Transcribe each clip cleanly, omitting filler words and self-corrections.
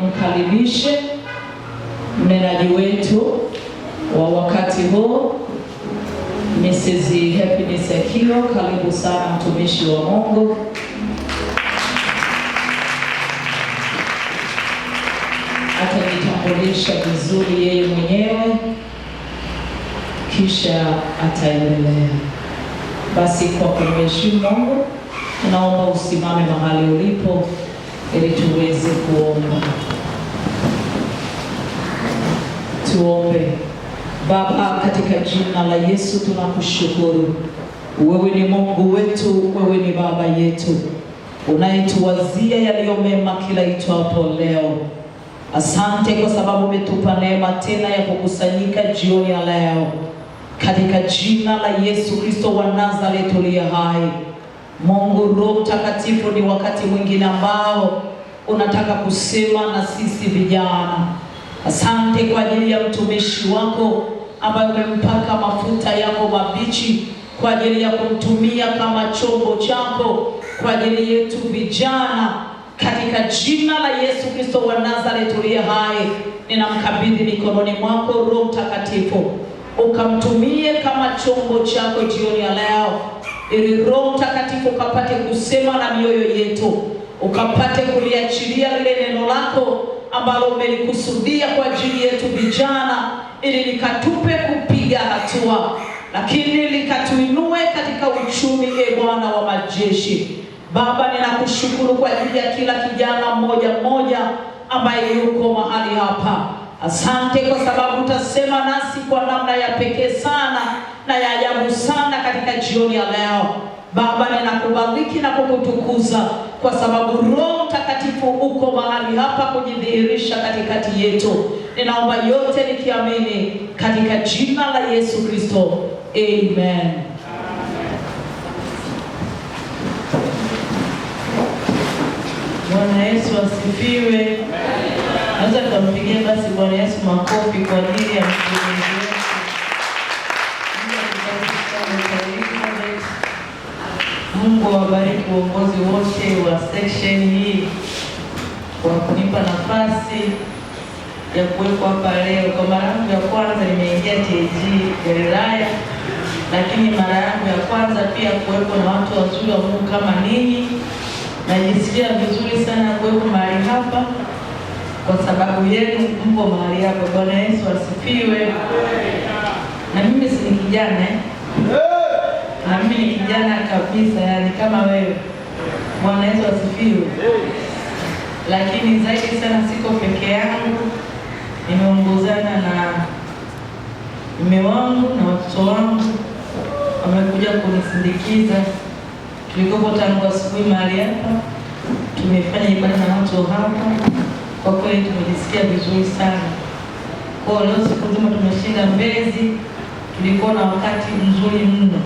nimkaribishe mnenaji wetu wa wakati huu, Mrs. Happiness Akio. Karibu sana mtumishi wa Mungu. Atajitambulisha vizuri yeye mwenyewe, kisha ataendelea. Basi kwa kumheshimu Mungu, tunaomba usimame mahali ulipo ili tuweze kuomba. Tuombe. Baba, katika jina la Yesu tunakushukuru. Wewe ni Mungu wetu, wewe ni Baba yetu, unayetuwazia yaliyo mema kila itwapo leo. Asante kwa sababu umetupa neema tena ya kukusanyika jioni ya leo. Katika jina la Yesu Kristo wa Nazareti uliye hai. Mungu Roho Mtakatifu, ni wakati mwingine ambao unataka kusema na sisi vijana. Asante kwa ajili ya mtumishi wako ambaye umempaka mafuta yako mabichi kwa ajili ya kumtumia kama chombo chako kwa ajili yetu vijana. Katika jina la Yesu Kristo wa Nazareti uliye hai, ninamkabidhi mikononi mwako Roho Mtakatifu, ukamtumie kama chombo chako jioni ya leo, ili Roho Mtakatifu ukapate kusema na mioyo yetu, ukapate kuliachilia lile neno lako ambalo umelikusudia kwa ajili yetu vijana, ili likatupe kupiga hatua, lakini likatuinue katika uchumi, Bwana wa majeshi. Baba, ninakushukuru kwa ajili ya kila kijana mmoja mmoja ambaye yuko mahali hapa. Asante kwa sababu utasema nasi kwa namna ya pekee sana na ya ajabu sana katika jioni ya leo. Baba, ninakubariki na kukutukuza kwa sababu Roho Mtakatifu uko mahali hapa kujidhihirisha katikati yetu. Ninaomba yote nikiamini katika jina la Yesu Kristo. Amen. Bwana Yesu asifiwe. Naweza kumpigia basi Bwana Yesu makofi kwa ajili ya mtumishi wetu. Mungu awabariki uongozi wote wa section hii kwa kunipa nafasi ya kuwepo hapa leo. Kwa mara yangu ya kwanza nimeingia TAG Galilaya, lakini mara yangu ya kwanza pia kuwepo na watu wazuri wa Mungu kama ninyi. Najisikia vizuri sana kuwepo mahali hapa kwa sababu yenu mpo mahali hapa. Bwana Yesu asifiwe. Na mimi si kijana na mimi ni kijana kabisa, yani kama wewe. Bwana Yesu asifiwe. Lakini zaidi sana siko peke yangu, nimeongozana na mume wangu na watoto wangu, wamekuja kunisindikiza. Tulikuwa tangu asubuhi mahali hapa, tumefanya ibada na watu hapa. Kwa kweli tumejisikia vizuri sana. Kwa leo siku nzima tumeshinda Mbezi, tulikuwa na wakati mzuri mno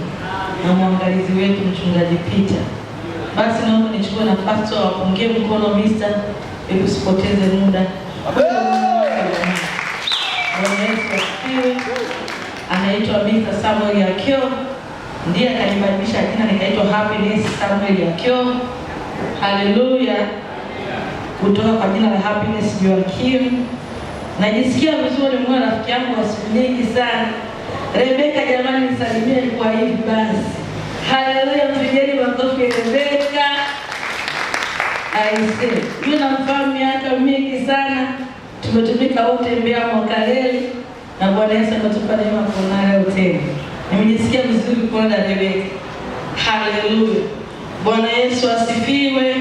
na mwangalizi wetu mchungaji Peter. Basi naomba nichukue nafasi ya kupungia mkono Mr. ili usipoteze muda. Anaitwa Mr. Samuel Akio, ndiye akanibadilisha jina nikaitwa Happiness Samuel Akio. Haleluya. Kutoka kwa jina la Happiness Joakim. Najisikia vizuri, mwa rafiki yangu wa siku nyingi sana. Rebeka, jamani nisalimie kwa hivi basi. Haleluya, mpigeni makofi Rebeka. Aise, yule namfahamu miaka mingi sana. Tumetumika wote Mbeya Mwakaleli na Bwana Yesu ametupa neema kuonana leo tena. Nimejisikia vizuri kuona Rebeka. Haleluya. Bwana Yesu asifiwe.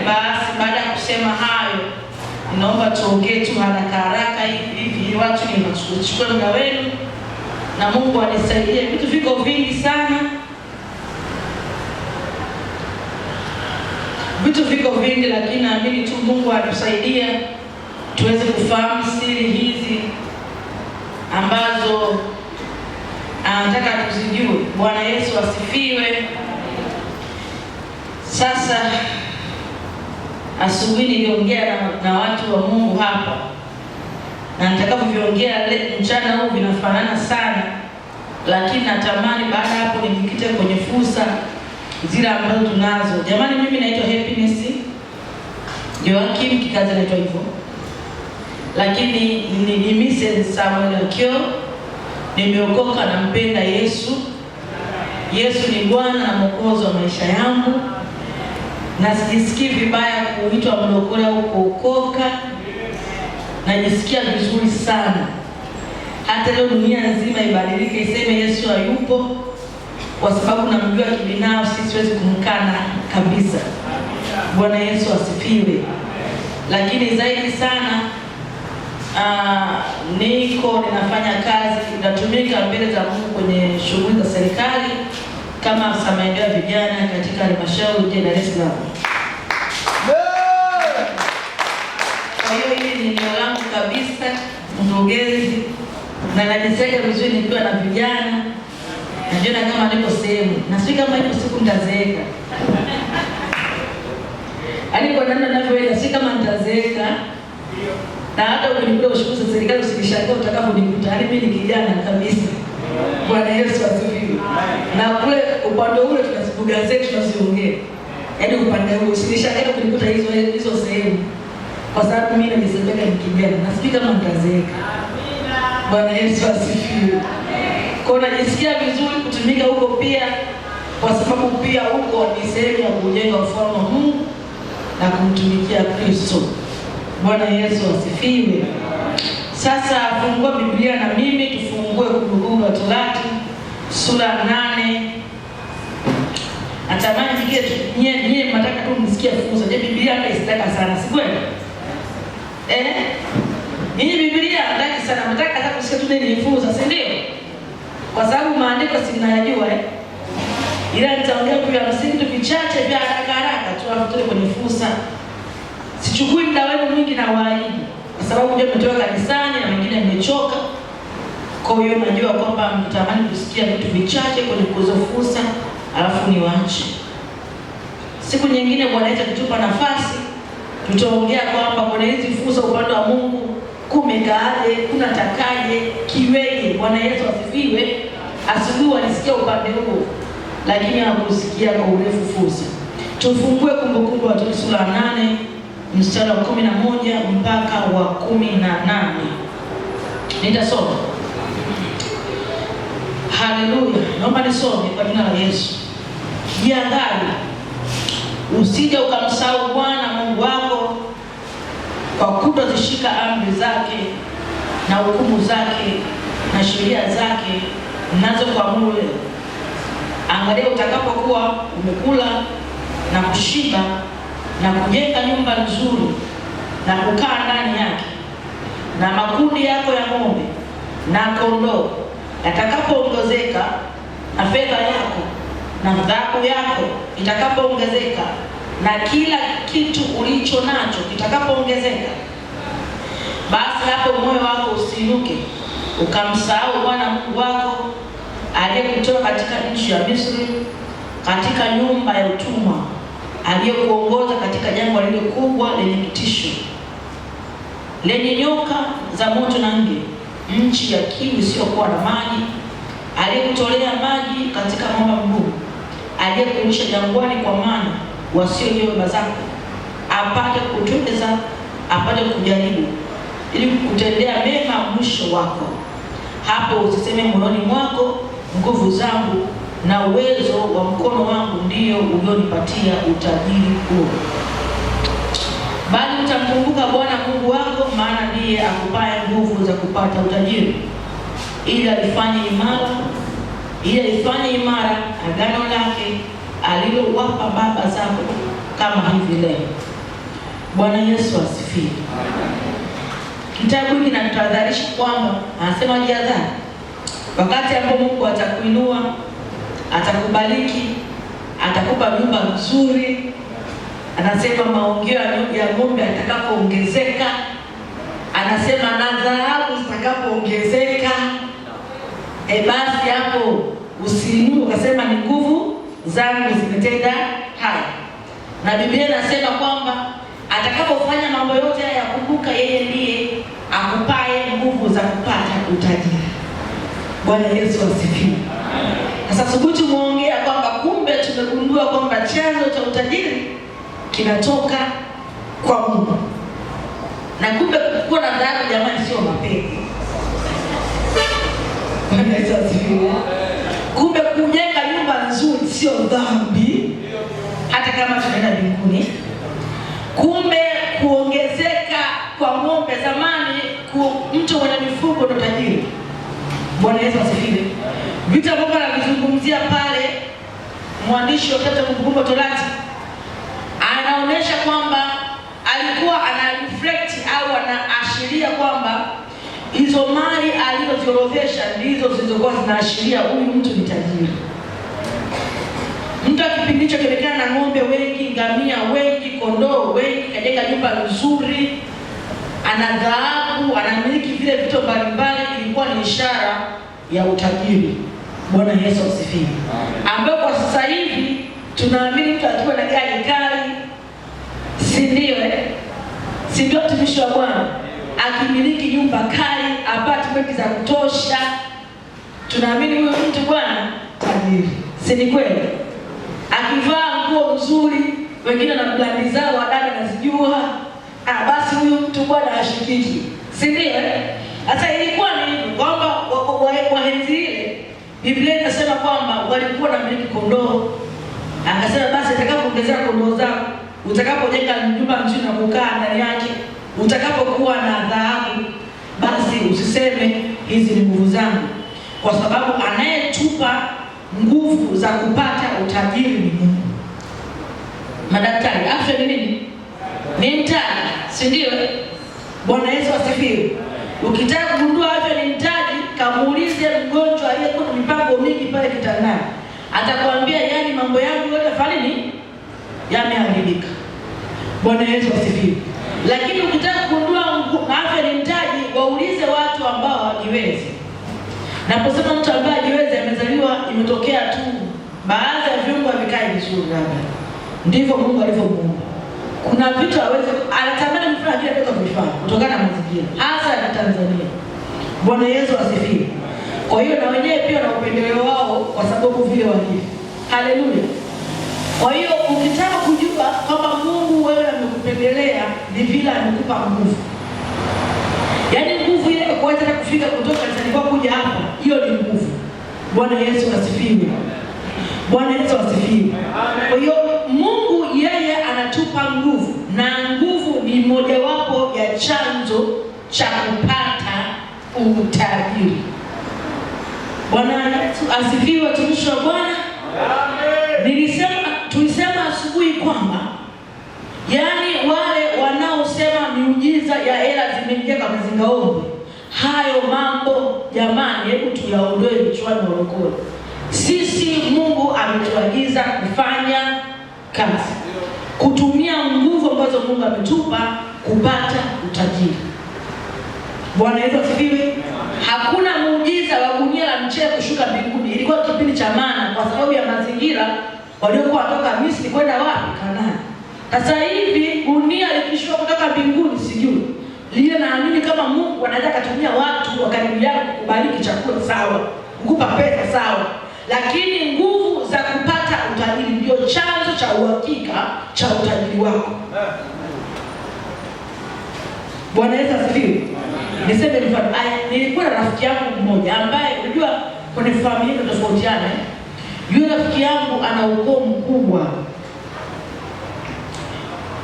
Basi baada ya kusema hayo, ninaomba tuongee tu haraka hivi watu nichukue muda wenu na Mungu anisaidie. Vitu viko vingi sana. Vitu viko vingi, lakini naamini tu Mungu atusaidia tuweze kufahamu siri hizi ambazo anataka tuzijue. Bwana Yesu asifiwe. Sasa asubuhi niliongea na watu wa Mungu hapa, na nitakavyoongea mchana huu vinafanana sana, lakini natamani baada hapo nijikite kwenye fursa zile ambazo tunazo. Jamani, mimi naitwa Happiness Joakim, kikazi naitwa hivyo. lakini ni Mrs. Samuel Akio. Nimeokoka na mpenda Yesu. Yesu ni Bwana na Mwokozi wa maisha yangu. Na sijisikii vibaya kuitwa mlokole au kuokoka. Najisikia vizuri sana. Hata leo dunia nzima ibadilike iseme Yesu hayupo, kwa sababu namjua kibinafsi, siwezi kumkana kabisa. Bwana Yesu asifiwe. Lakini zaidi sana ninafanya kazi, natumika mbele za Mungu kwenye shughuli za serikali kama afisa maendeleo ya vijana katika halmashauri ya Dar es Salaam. Kwa hiyo hili ni eneo langu kabisa, mdogezi, na najisikia vizuri nikiwa na vijana. Najiona kama niko sehemu, na sio kama ipo siku nitazeeka. Hadi kwa namna ninavyoenda si kama nitazeeka. Na hata ukinipa ushukuru za serikali usinishangae utakaponikuta. Hadi mimi ni kijana kabisa. Bwana Yesu asifiwe. Na kule upande ule tunasibuga zetu tunaziongea. Yaani upande ule usinishangae kunikuta hizo sehemu. Kwa sababu mimi najisemeka ni kijana. Na sio kama nitazeeka. Bwana Yesu asifiwe. Kwa najisikia vizuri kutumika huko pia, kwa sababu pia huko ni sehemu ya kujenga ufalme wa Mungu na kumtumikia Kristo. Bwana Yesu asifiwe. Sasa fungua Biblia na mimi tufungue Kumbukumbu la Torati sura 8. Natamani nyie mnataka tu msikie funzo. Je, Biblia hapa isitaka sana, si kweli? Nyinyi Biblia ndaki sana, mnataka hata kusikia tu nini funzo, si ndio? Kwa sababu maandiko si mnayajua ila nitaongea kwa msingi tu vichache vya haraka tu afutoe kwenye fursa. Sichukui muda wenu mwingi na waahidi, kwa sababu ndio mmetoka kanisani na wengine mmechoka. Kwa hiyo najua kwamba mnatamani kusikia vitu vichache kwenye kuzo fursa, alafu niwaache. Siku nyingine Bwana Yesu akitupa nafasi, tutaongea kwamba kuna hizi fursa upande wa Mungu kumekaaje, kuna takaje, kiweje. Bwana Yesu asifiwe. Asubuhi walisikia upande huo, lakini hawakusikia kwa urefu fursa. Tufungue Kumbukumbu la Torati sura 8 mstari wa 11 mpaka wa 18. Nitasoma. Haleluya. Naomba nisome kwa jina la Yesu. Jiandae usije ukamsahau Bwana Mungu wako kwa kutozishika amri zake na hukumu zake na sheria zake ninazokuamuru leo. Angalia utakapokuwa umekula na kushiba na kujenga nyumba nzuri na kukaa ndani yake, na makundi yako ya ng'ombe na kondoo yatakapoongezeka, na fedha yako na dhahabu yako itakapoongezeka, na kila kitu ulicho nacho kitakapoongezeka, basi hapo moyo wako usiinuke ukamsahau Bwana Mungu wako aliyekutoa katika nchi ya Misri, katika nyumba ya utumwa, aliyekuongoza katika jangwa lile kubwa lenye kitisho, lenye nyoka za moto na nge, nchi ya kiu isiyokuwa na maji, aliyekutolea maji katika mwamba mgumu, aliyekulisha jangwani kwa mana wasiojua baba zako, apate kutweza, apate kujaribu, ili kutendea mema mwisho wako. Hapo usiseme moyoni mwako, nguvu zangu na uwezo wa mkono wangu ndio ulionipatia utajiri huo, bali utamkumbuka Bwana Mungu wako, maana ndiye akupaye nguvu za kupata utajiri, ili alifanye imara agano lake alilowapa baba zako kama hivi leo. Bwana Yesu asifiwe. Kitabu hiki kinatahadharisha kwamba anasema jiadhari. Wakati ambapo Mungu atakuinua, atakubariki, atakupa nyumba nzuri, anasema maongeo ya ng'ombe atakapoongezeka, anasema na dhahabu zitakapoongezeka, basi hapo usiinuke ukasema ni nguvu zangu zimetenda haya. Na Biblia inasema kwamba atakapofanya mambo yote haya, kumbuka yeye ndiye akupaye nguvu za kupata utajiri. Bwana Yesu asifiwe. Sasa subutu muongea kwamba kumbe tumegundua kwamba chanzo cha utajiri kinatoka kwa Mungu. Na kumbe kuwa na dhahabu jamani sio mapenzi. Kumbe kujenga nyumba nzuri sio dhambi, hata kama tunaenda mbinguni. Kumbe kuongezeka kwa ng'ombe, zamani mtu mwenye mifugo ndo tajiri. Bwana Yesu asifiwe. Vitu ambavyo anavizungumzia pale mwandishi wa kitabu cha Kumbukumbu la Torati anaonesha kwamba alikuwa ana reflect au anaashiria kwamba hizo mali alizoziorodhesha ndizo zilizokuwa zinaashiria huyu mtu ni tajiri. Mtu kipindi hicho kionekana na ng'ombe wengi, ngamia wengi, kondoo wengi, kajenga nyumba nzuri, ana dhahabu, anamiliki vile vitu mbalimbali, ilikuwa ni ishara ya utajiri. Bwana Yesu asifiwe. Ambapo kwa sasa hivi tunaamini mtu akiwa na gari kali, si ndio si ndio mtumishi wa Bwana, akimiliki nyumba kali, apartment za kutosha, tunaamini huyo mtu bwana tajiri. Si ni kweli? Akivaa nguo nzuri, wengine na blandi zao wadada nazijua, basi huyo mtu bwana ashikiki. Si ndio? Sasa ilikuwa ni kwamba wahenzi ile Biblia inasema kwamba walikuwa na miliki kondoo. Akasema basi utakapoongezea kondoo zako, utakapojenga nyumba nzuri na kukaa ndani yake, utakapokuwa na dhahabu, basi usiseme hizi ni nguvu zangu, kwa sababu anayetupa nguvu za kupata utajiri ni Mungu. Madaktari, afya ni nini? Ni mtaji, si ndio? Bwana Yesu asifiwe. Ukitaka kugundua afya ni mtaji, kamuulize mgonjwa aliyekuwa na mipango mingi pale kitandani. Atakwambia yani mambo yangu yote falini yameharibika. Bwana Yesu asifiwe. Lakini ukitaka kugundua afya ni mtaji, waulize watu ambao hawajiwezi. Naposema mtu ambaye hajiwezi, amezaliwa imetokea tu baadhi ya viungo havikai vizuri labda. Ndivyo Mungu alivyomuumba. Kuna vitu hawezi, anatamani mfano kile kitu kufanya kutokana na mazingira, hasa ya Tanzania. Bwana Yesu asifiwe. Kwa hiyo na wenyewe pia na upendeleo wao kwa sababu vile walivyo. Haleluya. Kwa hiyo ukitaka kujua kama Mungu wewe amekupendelea, ni vile amekupa nguvu. Yaani nguvu ile kuweza kufika kutoka kanisani kwa kuja hapa, hiyo ni nguvu. Bwana Yesu asifiwe. Bwana Yesu asifiwe. Kwa hiyo Mungu yeye anatupa nguvu, na nguvu ni mojawapo ya chanzo cha kupata utajiri. Bwana Yesu asifiwe, tumishi wa Bwana. Tulisema asubuhi kwamba yani wale wanaosema miujiza ya hela zimeingia kwa mazingaombe, hayo mambo jamani, hebu tuyaondoe vichwani walokole. Sisi Mungu ametuagiza kufanya kazi, kutumia nguvu ambazo Mungu ametupa kupata utajiri. Bwana Yesu asifiwe. Hakuna muujiza wa gunia la mchele kushuka mbinguni. Ilikuwa kipindi cha maana kwa sababu ya mazingira waliokuwa kutoka Misri kwenda wapi? Kanaani. Sasa hivi gunia likishuka kutoka mbinguni sijui. Lile naamini kama Mungu anaweza kutumia watu wa karibu yako kubariki chakula sawa, kukupa pesa sawa. Lakini nguvu za kupata utajiri ndio chanzo cha uhakika cha utajiri wako. Bwana Yesu asifiwe. Niseme mfano, nilikuwa na rafiki yangu mmoja ambaye unajua kwenye familia tofautiana. Yule rafiki yangu ana ukoo mkubwa,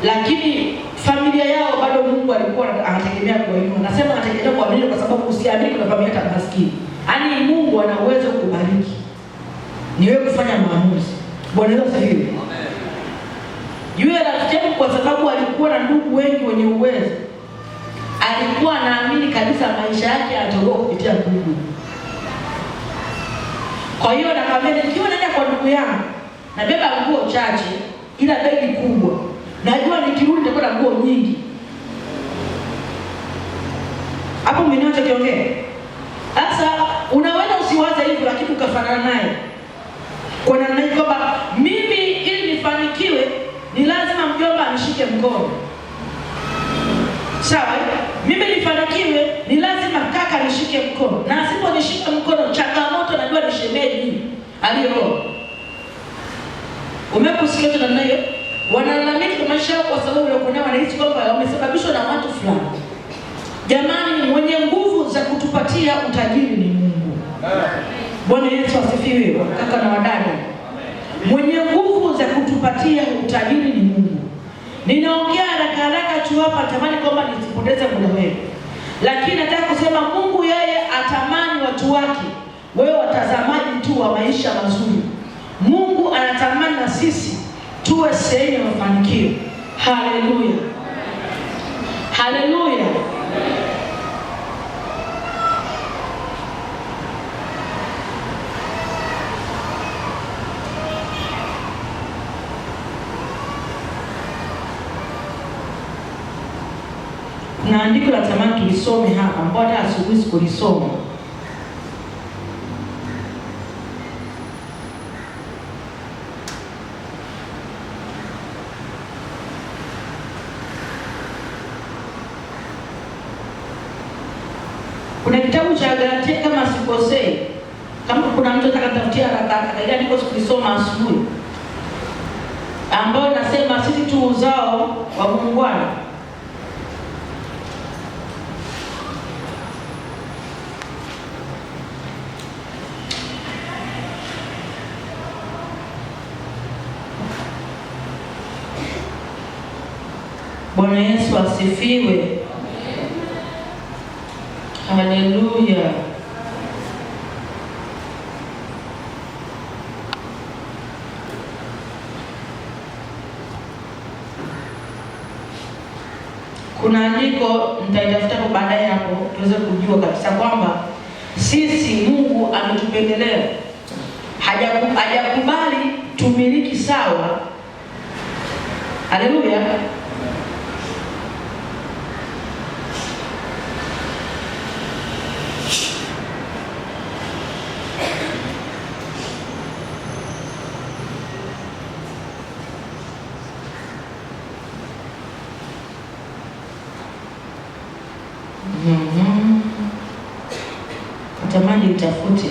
lakini familia yao bado Mungu alikuwa anategemea kuinua. Nasema anategemea kuamini kwa sababu usiamini kuna familia hata maskini. Yaani Mungu ana uwezo kukubariki. Ni wewe kufanya maamuzi. Bwana Yesu asifiwe. Yule rafiki yangu kwa sababu alikuwa na ndugu wengi wenye uwezo, alikuwa anaamini kabisa maisha yake yatakuwa kupitia ndugu. Kwa hiyo nakwambia nikiwa naenda kwa ndugu yangu, nabeba nguo chache ila begi kubwa. Najua nikirudi nitakuwa na nguo nyingi. Hapo mmenacho kiongea. Sasa unaweza usiwaze hivyo lakini ukafanana naye. Kwa namna hiyo kwamba mimi ili nifanikiwe ni lazima mjomba anishike mkono. Sawa? Mimi nifanikiwe ni lazima kaka nishike mkono. Na asiponishika mkono, changamoto najua ni shemeji aliyo. Umekusikia namna hiyo? Wanalalamika maisha yao kwa sababu wanakuwa wanahisi kwamba wamesababishwa na watu fulani. kutupatia utajiri ni Mungu. Bwana Yesu asifiwe, kaka na wadada. Mwenye nguvu za kutupatia utajiri ni Mungu. Ninaongea haraka tu hapa, tamani kwamba nisipoteze muda wetu, lakini nataka kusema Mungu yeye atamani watu wake, wewe watazamaji tu wa maisha mazuri. Mungu anatamani na sisi tuwe sehemu ya mafanikio. Haleluya, haleluya. Na andiko la tamani tulisome hapa, ambao hata asubuhi sikulisoma. Kuna kitabu cha Galatia kama sikosei, kama kuna mtu atakatafutia haraka, ile andiko sikulisoma asubuhi, ambao nasema sisi tu uzao wa Mungu. Bwana Yesu asifiwe. Haleluya. Kuna andiko nitaitafuta kwa baadaye hapo tuweze kujua kabisa kwamba sisi Mungu ametupendelea. Hajakubali tumiliki sawa. Haleluya. Tamani utafute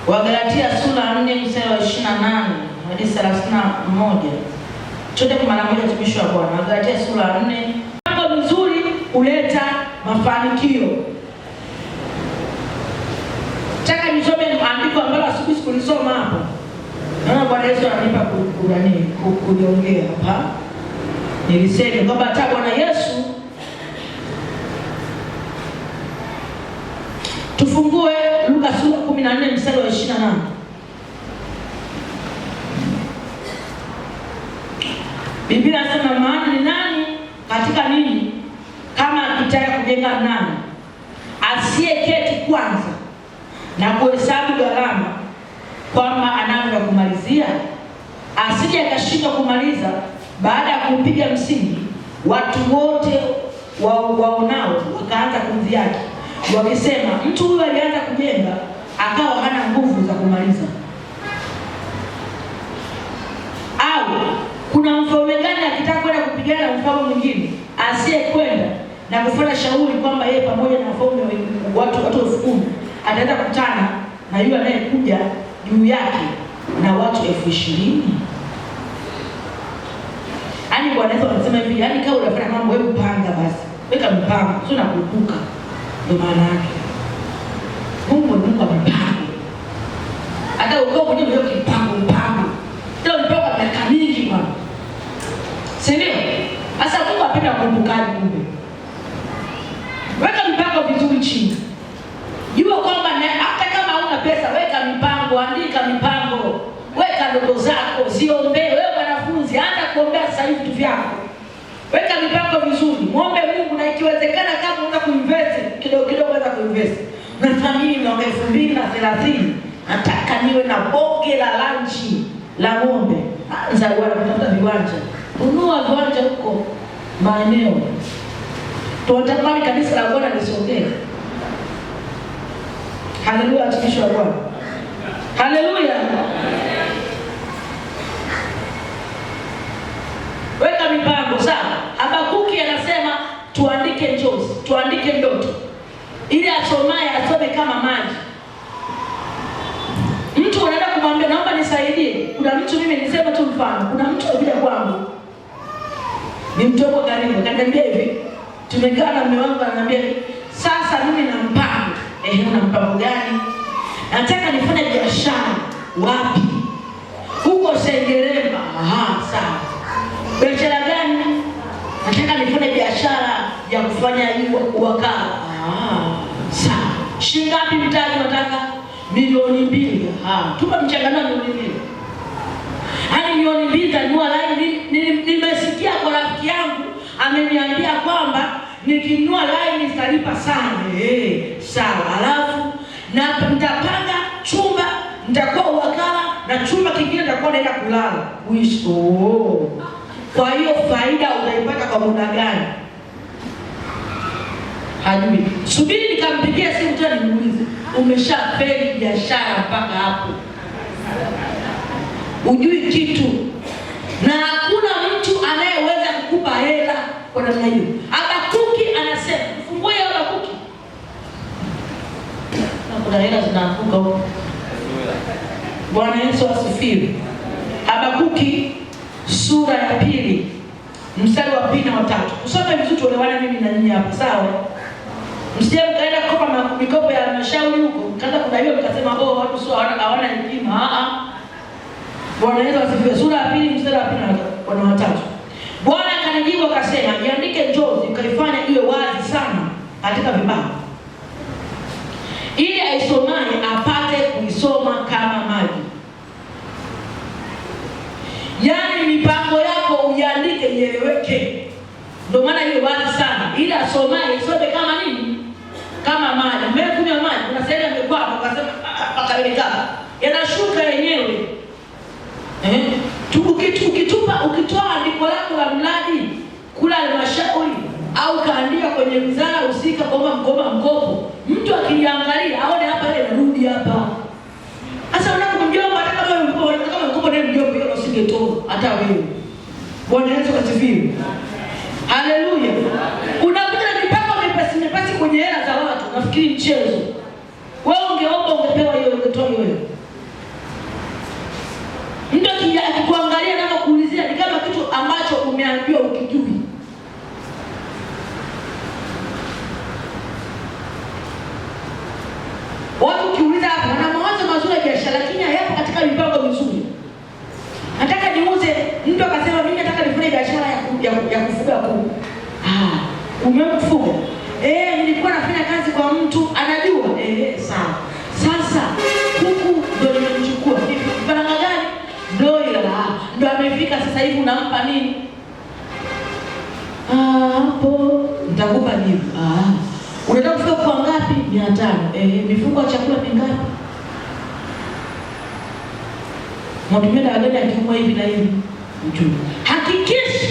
Wagalatia sura 4 mstari wa 28 hadi 31. Chote kwa mara moja tumishi wa Bwana. Wagalatia sura 4. Mambo mzuri huleta mafanikio. Taka nisome andiko ambalo asubuhi sikulisoma hapo. Naona Bwana Yesu ananipa kuongea hapa. Nilisema kwamba hata Bwana Yesu, tufungue Luka sura 14 mstari wa 28. Biblia inasema, maana ni nani katika ninyi kama akitaka kujenga mnara, asiyeketi kwanza na kuhesabu gharama kwamba anaanza kumalizia, asije akashindwa kumaliza baada ya kupiga msingi. Watu wote waonao wakaanza kumdhihaki wakisema, mtu huyu alianza kujenga akawa hana nguvu za kumaliza. Au kuna mfalme gani akitaka kwenda kupigana na mfalme mwingine asiyekwenda na kufanya shauri kwamba yeye pamoja na wafalme watu 10,000 ataenda kukutana na yule anayekuja juu yake na watu 20,000? Yaani Bwana Yesu anasema hivi, yaani kama unafanya mambo wewe panga basi. Weka mpango, sio nakurupuka. Ndio maana yake. Mungu amepanga. Hata ukao mwenyewe ndio kipango. Ndio mpango miaka mingi bwana. Si ndio? Sasa Mungu apenda kukumbukaje kumbe. Weka mpango vizuri chini. Jua kwamba hata kama huna pesa, weka mipango, andika mipango. Weka ndoto zako, ziombe. Wewe mwanafunzi, anza kuombea sasa hivi vitu vyako. Weka mipango vizuri, muombe Mungu, na ikiwezekana kama unataka kuinvest kidogo unaweza kuinvest. Natamani mwaka 2030 nataka niwe na boge la lanchi la ng'ombe. Anza kutafuta viwanja. Ununua viwanja huko maeneo. Tunatamani kanisa la Bwana lisogee. Haleluya, tumishi wa Bwana. Haleluya. Weka mipango sawa. Habakuki anasema tuandike njozi, tuandike ndoto, ili asomaye asome kama maji. Mtu anaenda kumwambia naomba nisaidie. Kuna mtu, mimi nisema tu mfano, kuna mtu alikuja kwangu, ni mtoko karibu, akaniambia hivi, tumekaa na mume wangu, ananiambia sasa mimi na Una mpango gani? Nataka nifanye biashara. Wapi? Huko Sengerema. Sawa. Biashara gani? Nataka nifanye biashara ya kufanya hiyo wakala. Sawa. Shilingi ngapi mtaji unataka? Milioni 2. Tupa mchanganuo milioni 2. Hadi milioni 2 tanua line. Nimesikia kwa rafiki yangu ameniambia kwamba nikinunua line nitalipa sana. Sawa. Alafu na nitapanga chumba, nitakuwa wakala na chumba kingine nitakuwa naenda kulala. Kwa hiyo faida utaipata kwa muda gani? Hajui. Subiri nikampigia simu tena nimuulize. Umeshafeli biashara mpaka hapo? Ujui kitu. Na hakuna mtu anayeweza kukupa hela kwa namna hiyo. Habakuki anasema, fungue Habakuki. Na kuna hela zinaanguka huko. Bwana Yesu asifiwe. Habakuki sura ya 2 mstari wa 2 na 3. Usome vizuri tuelewane mimi na nyinyi hapa, sawa? Msije mkaenda kukopa mikopo ya halmashauri huko, mkaanza kudaiwa mkasema watu sio hawana hekima. Bwana Yesu asifiwe. Sura ya 2 mstari wa 2 na 3. Bwana akanijibu akasema, iandike njozi ukaifanya iwe wazi sana katika vibao, ili aisomaye apate kuisoma kama maji. Yaani mipango yako uiandike ieleweke. Ndio maana iwe wazi sana, ili asomaye isome kama nini? Kama maji. Mmekunywa maji, unasema mmekwama ukasema pakaweleka. Yanashuka yenyewe. Ukitoa andiko lako la mradi kula halmashauri au kaandika kwenye wizara husika kwamba mkopo, mtu akiliangalia aone hapa ile narudi hapa. Sasa unakumjomba hata kama mkopo ndio mjomba hiyo usingetoa hata wewe. Bwana Yesu asifiwe. Haleluya. Unakuja na mipango mepesi kwenye hela za watu, nafikiri mchezo. Wewe ungeomba ungepewa hiyo, ungetoa hiyo. Mtu akikuangalia na kuulizia ni kama kitu ambacho umeambiwa ukijui. Watu kiuliza hapa wana mawazo mazuri ya biashara lakini hayapo katika mipango mizuri. Nataka niuze, mtu akasema mimi nataka nifanye biashara ya kufuga kuku. Umemfuga? Nilikuwa nafanya kazi kwa mtu anajua. Sawa. Sasa kuku ndio nimemchukua. Faranga gani? Ndio amefika sasa hivi unampa nini? Hapo nitakupa jibu. Unataka kufika kwa ngapi? 500. Mifuko ya chakula mingapi? Mtumie na agenda kiumwa hivi na hivi. Mjue. Hakikisha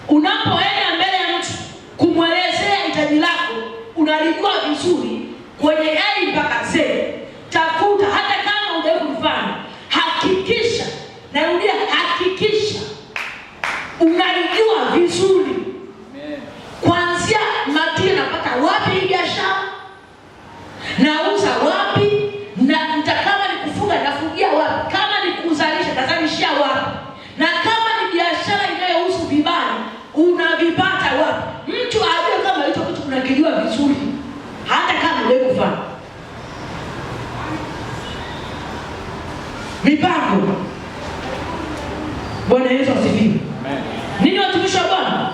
unapoenda mbele ya mtu kumwelezea hitaji lako, unalijua vizuri kwenye A mpaka Z. Tafuta hata kama hujawahi kufanya. Hakikisha, narudia hakikisha unalijua vizuri. Kuanzia material napata wapi biashara? Nauza wapi? Na kama ni kufuga nafugia wapi? Kama ni kuzalisha nazalishia wapi? Na kama ni biashara inayohusu vibali unavipata wapi? Mtu ajue kama hicho kitu unakijua vizuri hata kama wewe kufanya. Mipango. Bwana Yesu asifiwe. Amen. Nini watumishi wa Bwana?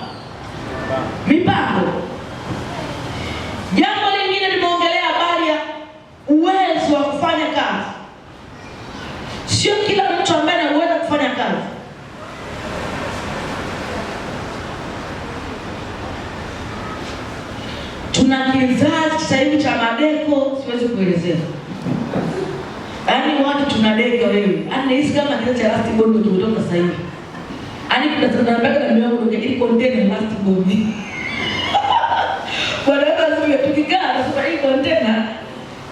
Mipango. Jambo lingine nimeongelea habari ya uwezo wa kufanya kazi. Sio kila mtu ambaye anaweza kufanya kazi. Tuna kizazi sasa hivi cha madeko, siwezi kuelezea. Yaani watu tunadeka wewe. Yaani hisi kama kizazi cha last born ndio tumetoka sasa hivi. Yaani tunataka na mioyo ndio ili container last born. Bwana Yesu tukikaa na sasa hii container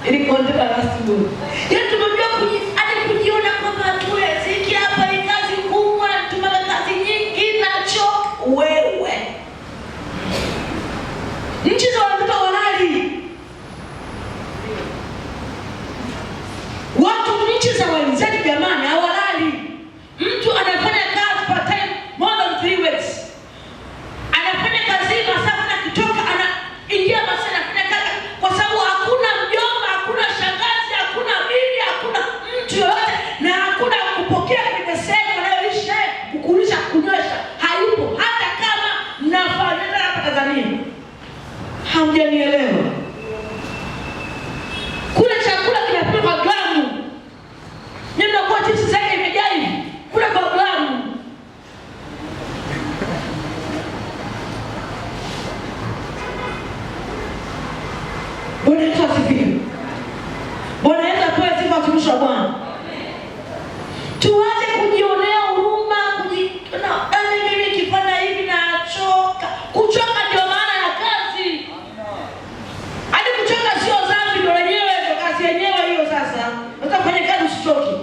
ili container last born. Yaani tumejua kujiona kwamba tuweziki hapa ni kazi kubwa, tuna kazi nyingi na choka wewe. Nchi za watoto walali. Watu nchi za wenzetu jamani hawalali. Mtu anafanya kazi part time more than 3 weeks. Anafanya kazi masaa na kitoka anaingia masaa anafanya kazi kwa sababu hakuna mjomba, hakuna hapa Tanzania. Hamjanielewa. Kule chakula kinapikwa kwa gramu. Nyinyi mnakuwa chips zake imejaa hivi. Kule kwa gramu. Bwana Yesu asifiwe. Bwana Yesu apewe sifa, watumishi wa Bwana. Tuache kujionea huruma, mimi nikifanya hivi nachoka. Kuchoka ndio maana ya kazi. Hadi kuchoka sio dhambi, ndio lenyewe, ndio kazi yenyewe hiyo sasa. Unataka kufanya kazi usichoke.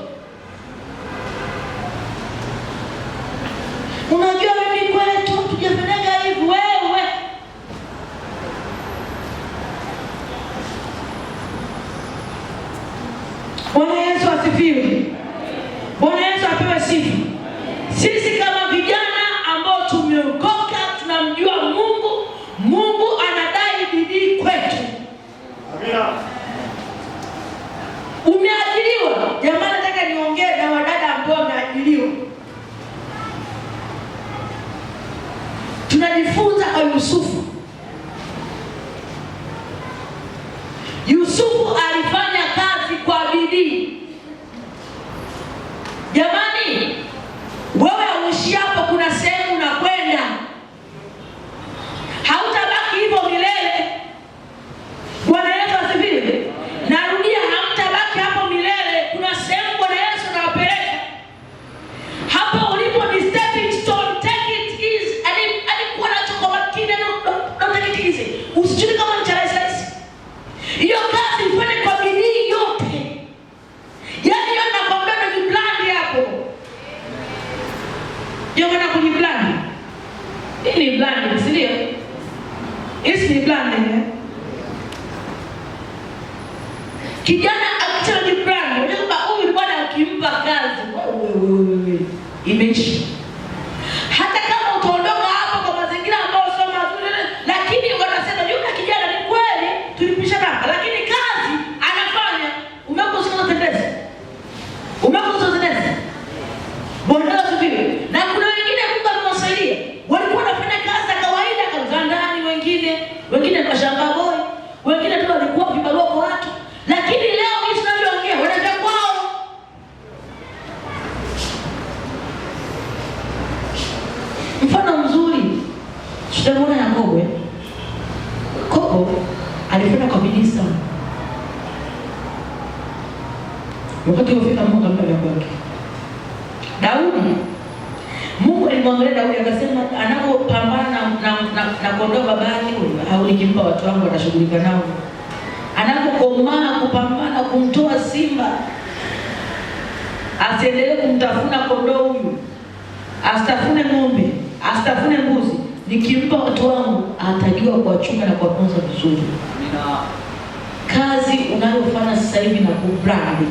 Unajua mimi kwetu tujafanyaga hivi wewe. Bwana Yesu asifiwe. Bwana Yesu apewe sifa. Sisi kama vijana ambao tumeokoka, tunamjua Mungu, Mungu anadai bidii kwetu. Amina. Umeajiriwa. Jamani, nataka niongee na wadada ambao wameajiriwa. Tunajifunza kwa Yusufu. Yusufu alifanya kazi kwa bidii. Jamani, wewe uishi hapo, kuna sehemu unakwenda. Hautabaki hivyo milele. Bwana Yesu asifiwe. Narudia, hamtabaki hapo milele. Kuna sehemu Bwana Yesu anawapeleka. Hapo ulipo ni stepping stone. Take it easy. Alikuwa anachoka makini, don't take it easy. Usichukue kama ni challenge. Hiyo kazi ifanye kwa bidii yote. Yaani hiyo nakwambia ni blandi hapo. Hiyo maana kujiblandi. Hii ni blandi, si ndio? Hii ni blandi. Kijana akitaka jiblandi, unajua huyu bwana akimpa kazi, wewe imeisha. Hata kama utaondoka hapo kwa mazingira ambayo sio mazuri, lakini wanasema yule kijana ni kweli tulipishana hapa, lakini kazi anafanya umekosa tendeza. Umekosa tendeza. Bwana asifiwe. Na kuna wengine Mungu amewasaidia. Walikuwa wanafanya kazi za kawaida kama ndani, wengine mashamba boy, wengine tu walikuwa vibarua kwa watu. Lakini leo hivi tunavyoongea wanaenda kwao. Mfano mzuri tutamwona Yakobo. Yakobo alifanya kwa bidii sana. Wakati ufika Mungu akampa kwake. Daudi, Mungu alimwangalia Daudi akasema anapopambana na kondoo baba yake, au nikimpa watu wangu watashughulika nao. Anapokomaa kupambana kumtoa simba, asiendelee kumtafuna kondoo huyu, asitafune ng'ombe, asitafune mbuzi, nikimpa watu wangu atajua kuwachunga na kuwatunza vizuri. Amina. Kazi unayofanya sasa hivi na kubrandi.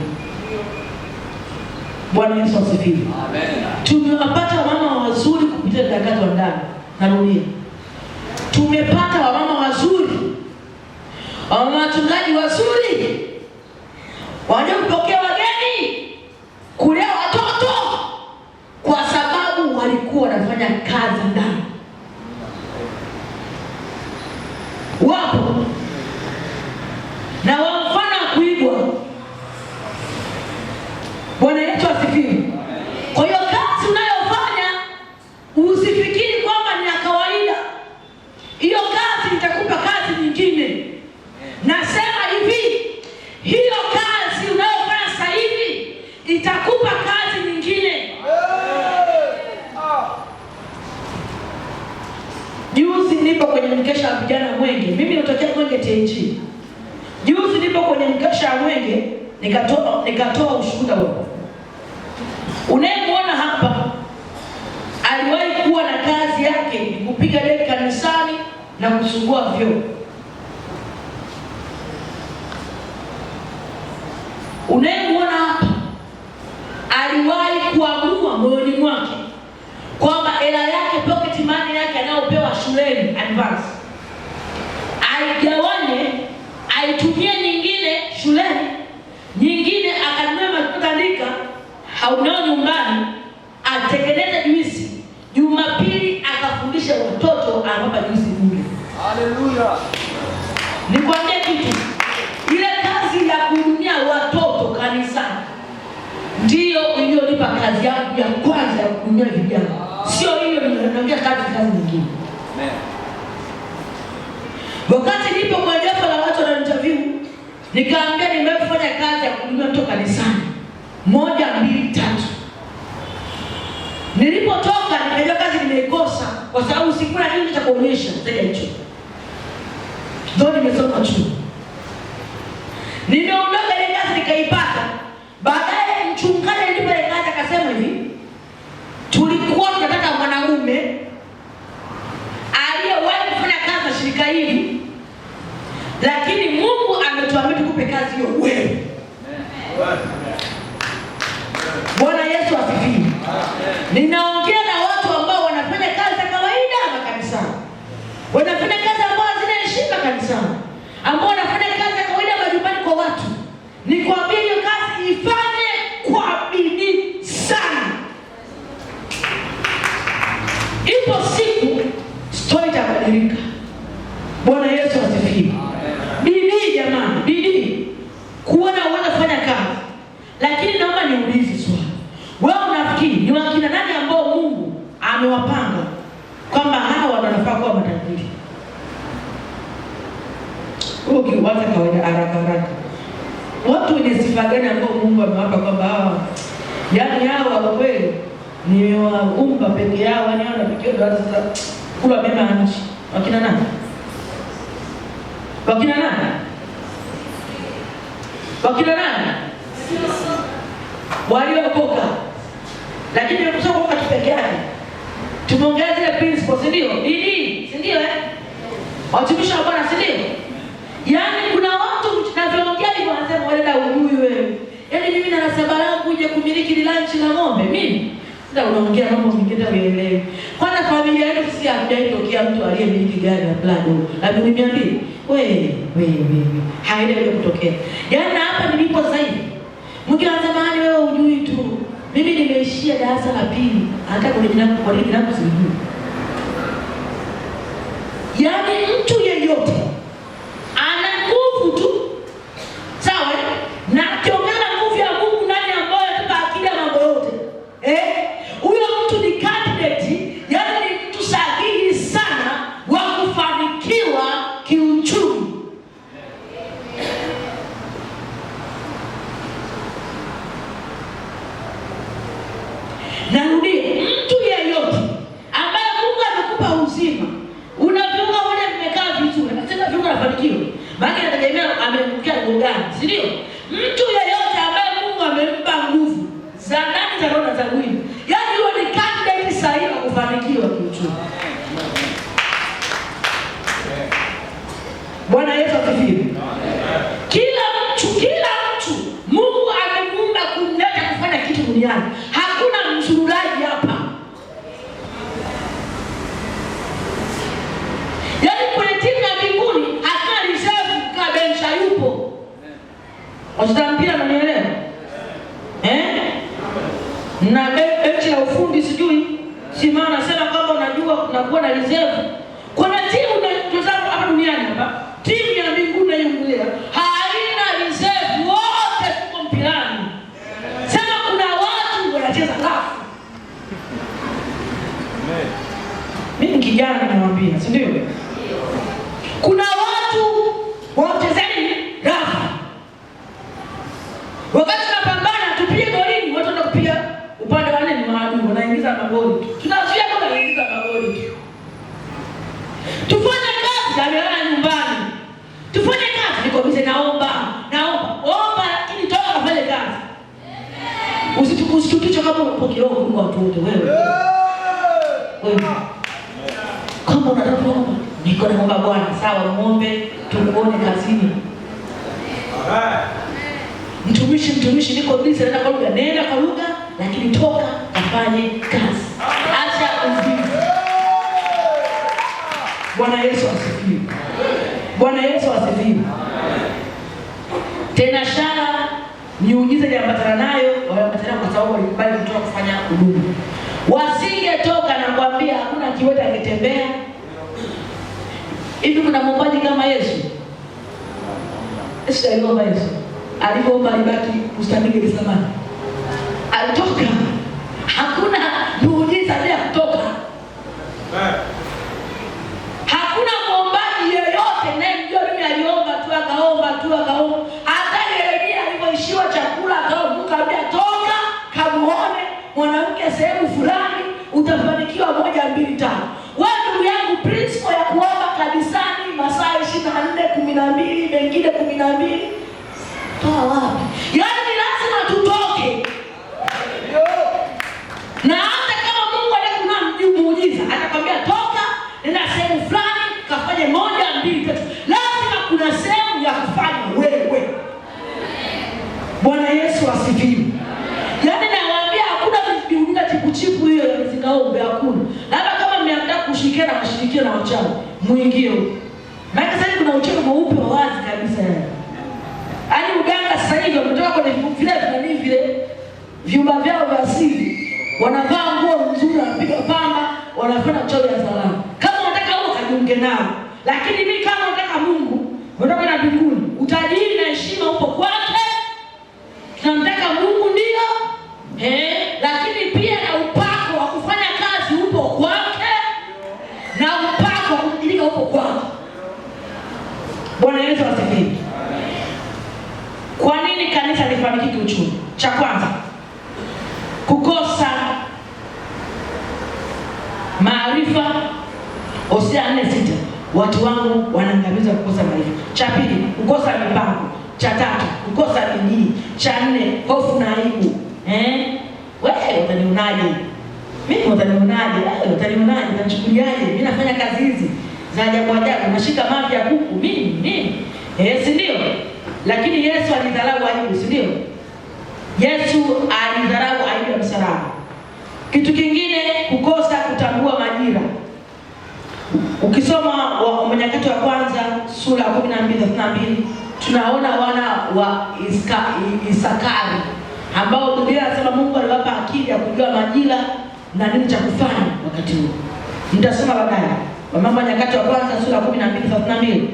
Bwana Yesu asifiwe. Amen. Tumewapata wamama wazuri kupitia dakato ndani. Narudia. Tumepata wamama wazuri. Wamama wachungaji wazuri. Wanaopokea wageni, kulea watoto, kwa sababu walikuwa wanafanya kazi ndani. Wapo na wamfano kuigwa. Bwana Yesu asifiwe. Kwa hiyo kazi unayofanya usifikiri kwamba ni ya kawaida. Hiyo kazi itakupa kazi nyingine. Nasema hivi, hiyo kazi unayofanya sasa hivi itakupa kazi nyingine. Juzi nipo kwenye mkesha wa vijana Mwenge. Mimi natokea Mwenge TG. Juzi nipo kwenye mkesha wa Mwenge, nikatoa ushuhuda wao. Unayemwona hapa aliwahi kuwa na kazi yake kupiga deki kanisani na kusugua vyoo. Unayemwona hapa aliwahi kuamua moyoni mwake kwamba hela yake, pocket money yake anayopewa shuleni advance, aigawanye, aitumie nyingine shuleni, nyingine akanunue matandika haunao nyumbani, atengeneze juisi. Jumapili akafundisha watoto, anawapa juisi bure. Haleluya. Nikwambie kitu, ile kazi ya kuhudumia watoto kanisani ndiyo iliyonipa kazi yangu ya kwanza ya kuhudumia vijana. Sio hiyo ninaongea kazi nyingine. Wakati nipo kwa jopo la watu na interview, nikaambia nimefanya kazi ya kuhudumia watoto kanisani 1, 2, 3. Nilipotoka nikajua kazi nimeikosa kwa sababu sikuna kitu cha kuonyesha zaidi hicho. Ndio nimesoma chuo. Nimeondoka ile kazi nikaipata. Baadaye mchungaji alinipa ile kazi akasema hivi, tulikuwa tunataka mwanaume aliyewahi kufanya kazi na shirika hili, lakini Mungu ametuambia tukupe kazi hiyo wewe. Bwana Yesu asifiwe. Ninaongea na watu ambao wanafanya kazi za kawaida makanisani. Wanafanya kazi ambazo hazina heshima kanisani. Ambao wanafanya kazi za kawaida majumbani kwa watu. Nikwambia hiyo kazi ifanye kwa bidii sana. Ipo siku story itabadilika. Bwana Yesu asifiwe. Bidii jamani, bidii. Kuona wanafanya kazi. Lakini naomba niulize swali. Wewe unafikiri ni wakina nani ambao Mungu amewapanga kwamba hawa wanafaa kuwa matajiri? Ukiwaza kawaida haraka. Watu wenye sifa gani ambao Mungu amewapa kwamba hawa yaani hawa kwa kweli ni waumba peke yao, yaani hao wanapikiwa ndio sasa kula mema nchi. Wakina nani? Wakina nani? Wakina nani? Waliokoka. Lakini tunakusema kwa peke yake. Tumeongea zile principles, ndio? Bidii, si ndio Watumishi wa Bwana, si ndio? Yaani kuna watu tunavyoongea hivyo wanasema wale ujui wewe. Yaani mimi na nasaba langu uje kumiliki lunch la ng'ombe mimi. Ndio unaongea mambo mengine uelewe. Kwanza familia yetu sisi hajaitokea mtu aliyemiliki gari la Prado. Labda niambie, wewe. Haijawahi kutokea. Yaani hapa nilipo sasa hivi. Mwingine anasema wewe ujui tu. Mimi nimeishia darasa la pili, hata kwa jina langu sijui. Yaani mtu yeyote ana nguvu tu. Sawa? Na kiongeza nguvu ya Mungu ndani ambayo inatupa akili ya mambo yote. Huyo mtu ni candidate, yaani ni mtu sahihi sana wa kufanikiwa kiuchumi. Narudia, mtu yeyote ambaye Mungu amekupa uzima, unaviunga wale vimekaa vizuri, nasema viunga nafanikiwa. Maana inategemea amemkia gani, si ndio? Mtu yeyote ambaye Mungu amempa nguvu za ndani za roho na za mwili, yaani huyo ni candidate sahihi wa kufanikiwa kiuchumi. Bwana Yesu asifiwe. Kila mtu Mungu amemuumba kumleta kufanya kitu duniani. Hakuna mzururaji hapa. Yaani kwenye timu ya mbinguni hakuna reserve kabensha yupo. Wacheza mpira mnaelewa? Na benchi la ufundi sijui. Si maana nasema kwamba unajua kunakuwa na reserve. Kuna timu tunazama hapa duniani hapa. Timu ya mbinguni inayoendelea haina reserve, wote tuko mpirani. Sema kuna watu wanacheza rafu. Mimi kijana ninamwambia, si ndio? Kuna watu wanachezeni rafu. Wakati tunapambana tupige golini, watu wanakupiga upande wa nne ni maadui, wanaingiza magoli. Tunazuia kama wanaingiza magoli tu. Tufanye kazi amelala nyumbani. Tufanye kazi niko bize naomba. Omba lakini toka kafanye kazi. Usitukicho kama upo kiroho kwa watu wote wewe. Kama unataka kuomba, niko naomba Bwana, sawa muombe tukuone kazini. Mtumishi niko bize naenda kwa lugha, nenda kwa lugha lakini toka kafanye kazi. Acha uvivu. Bwana Yesu asifiwe. Bwana Yesu asifiwe. Tena shara miujiza iliambatana nayo, waliambatana kwa sababu walikubali kutoka kufanya huduma. Wasingetoka na kuambia hakuna kiwete angetembea. Hivi kuna mwombaji kama Yesu? Yesu aliomba Yesu. Aliomba alibaki ustahimili Gethsemane. Alitoka. Hakuna muujiza bila kutoka. Hakuna mwombaji yeyote anayemjua mimi aliomba tu akaomba. Hata Yeremia alipoishiwa chakula akaomba toka kamuone mwanamke sehemu fulani utafanikiwa 1, 2, 5. Wewe ndugu yangu, principle ya kuomba kanisani masaa 24, 12, mengine 12. Toa wapi? Yaani ni lazima tutoke. Na hata kama Mungu anakuna muujiza, atakwambia toka, nenda sehemu fulani, kafanye 1, 2, 3. Lazima kuna sehemu ya kufanya wewe. Bwana Yesu asifiwe. Yaani nawaambia hakuna viunga chipuchipu hiyo ya mzingaombe, hakuna. Labda kama mmeanza kushirikiana na mashirikio na wachawi, muingie huko. Maana sasa kuna uchawi mweupe wa wazi kabisa yani. Yaani uganga sasa hivi wametoka kwenye vile vyumba vyao vya asili. Wanavaa nguo nzuri, wanapiga pamba, wanafanya uchawi ya salama. Kama unataka huo kajiunge nao. Lakini mimi kama unataka Mungu, unataka na mbinguni, utajiri na heshima upo kwake. Tunamtaka Mungu ndio. Lakini pia na upako wa kufanya kazi upo kwake. Na upako wa kujilika upo kwake. Bwana Yesu asifiwe. Kwa nini kanisa lifanikiki uchumi? Cha kwanza, kukosa maarifa. Hosea 4:6, watu wangu wanaangamizwa kukosa maarifa. Cha pili, kukosa mipango. Cha tatu, kukosa bidii. Cha nne, hofu na aibu. Wewe utanionaje? Mimi utanionaje? Wewe utanionaje? Utanichukuliaje? Mimi nafanya kazi hizi za ajabu, nashika mavi ya kuku mimi. Si ndio? Lakini Yesu alidharau aibu, si ndio? Yesu alidharau aibu ya msalaba. Kitu kingine, kukosa kutambua majira. Ukisoma Nyakati wa kwanza sura 12:32, tunaona wana wa Isakari ambao Biblia inasema Mungu aliwapa akili ya kujua majira na nini cha kufanya wakati huo. Mtasoma baadaye. Mambo Nyakati wa kwanza sura 12:32.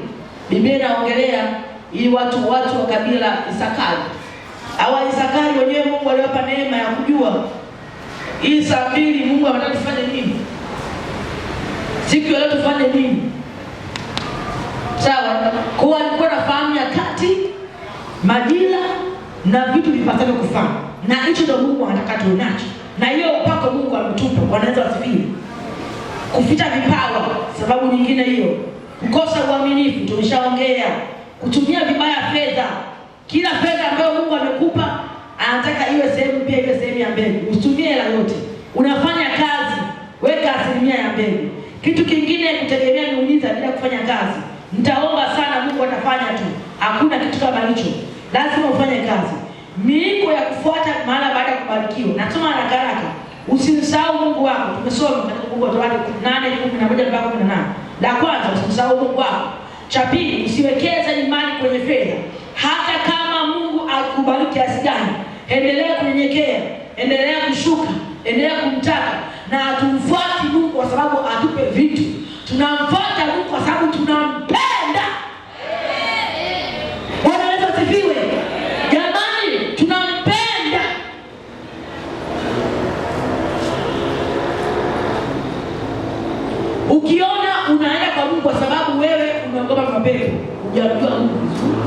Biblia inaongelea ili watu wa kabila Isakari. Hawa Isakari wenyewe Mungu aliwapa neema ya kujua hii saa 2 Mungu anataka tufanye nini? Siku ya leo tufanye nini? Sawa? Kwa alikuwa anafahamu nyakati, majira na vitu vipasavyo kufanya. Na hicho ndio Mungu anataka tuonacho. Na hiyo upako Mungu ametupa, wanaweza wasifiwe. Kuficha vipawa, sababu nyingine hiyo. Kukosa uaminifu, tumeshaongea. Kutumia vibaya fedha. Kila fedha ambayo Mungu amekupa anataka iwe sehemu, pia iwe sehemu ya mbegu. Usitumie hela yote. Unafanya kazi, weka 1% ya mbegu. Kitu kingine, kutegemea miujiza bila kufanya kazi. Nitaomba sana Mungu atafanya tu. Hakuna kitu kama hicho. Lazima ufanye kazi. Miiko ya kufuata maana baada ya kubarikiwa. Nasoma haraka. Usimsahau Mungu wako. Tumesoma katika Mungu wa Torati 8:11-18. La kwanza, usimsahau Mungu wako. Cha pili, usiwekeze imani kwenye fedha. Hata kama Mungu akubariki kiasi gani, endelea kunyenyekea, endelea kushuka, endelea kumtaka. Na hatumfuati Mungu kwa sababu atupe vitu. Tunamfuata Mungu kwa sababu tunampenda. Bwana Yesu asifiwe. Jamani, tunampenda. Ukiona unaenda kwa Mungu kwa sababu wewe umeogopa mapepo, hujamjua Mungu vizuri.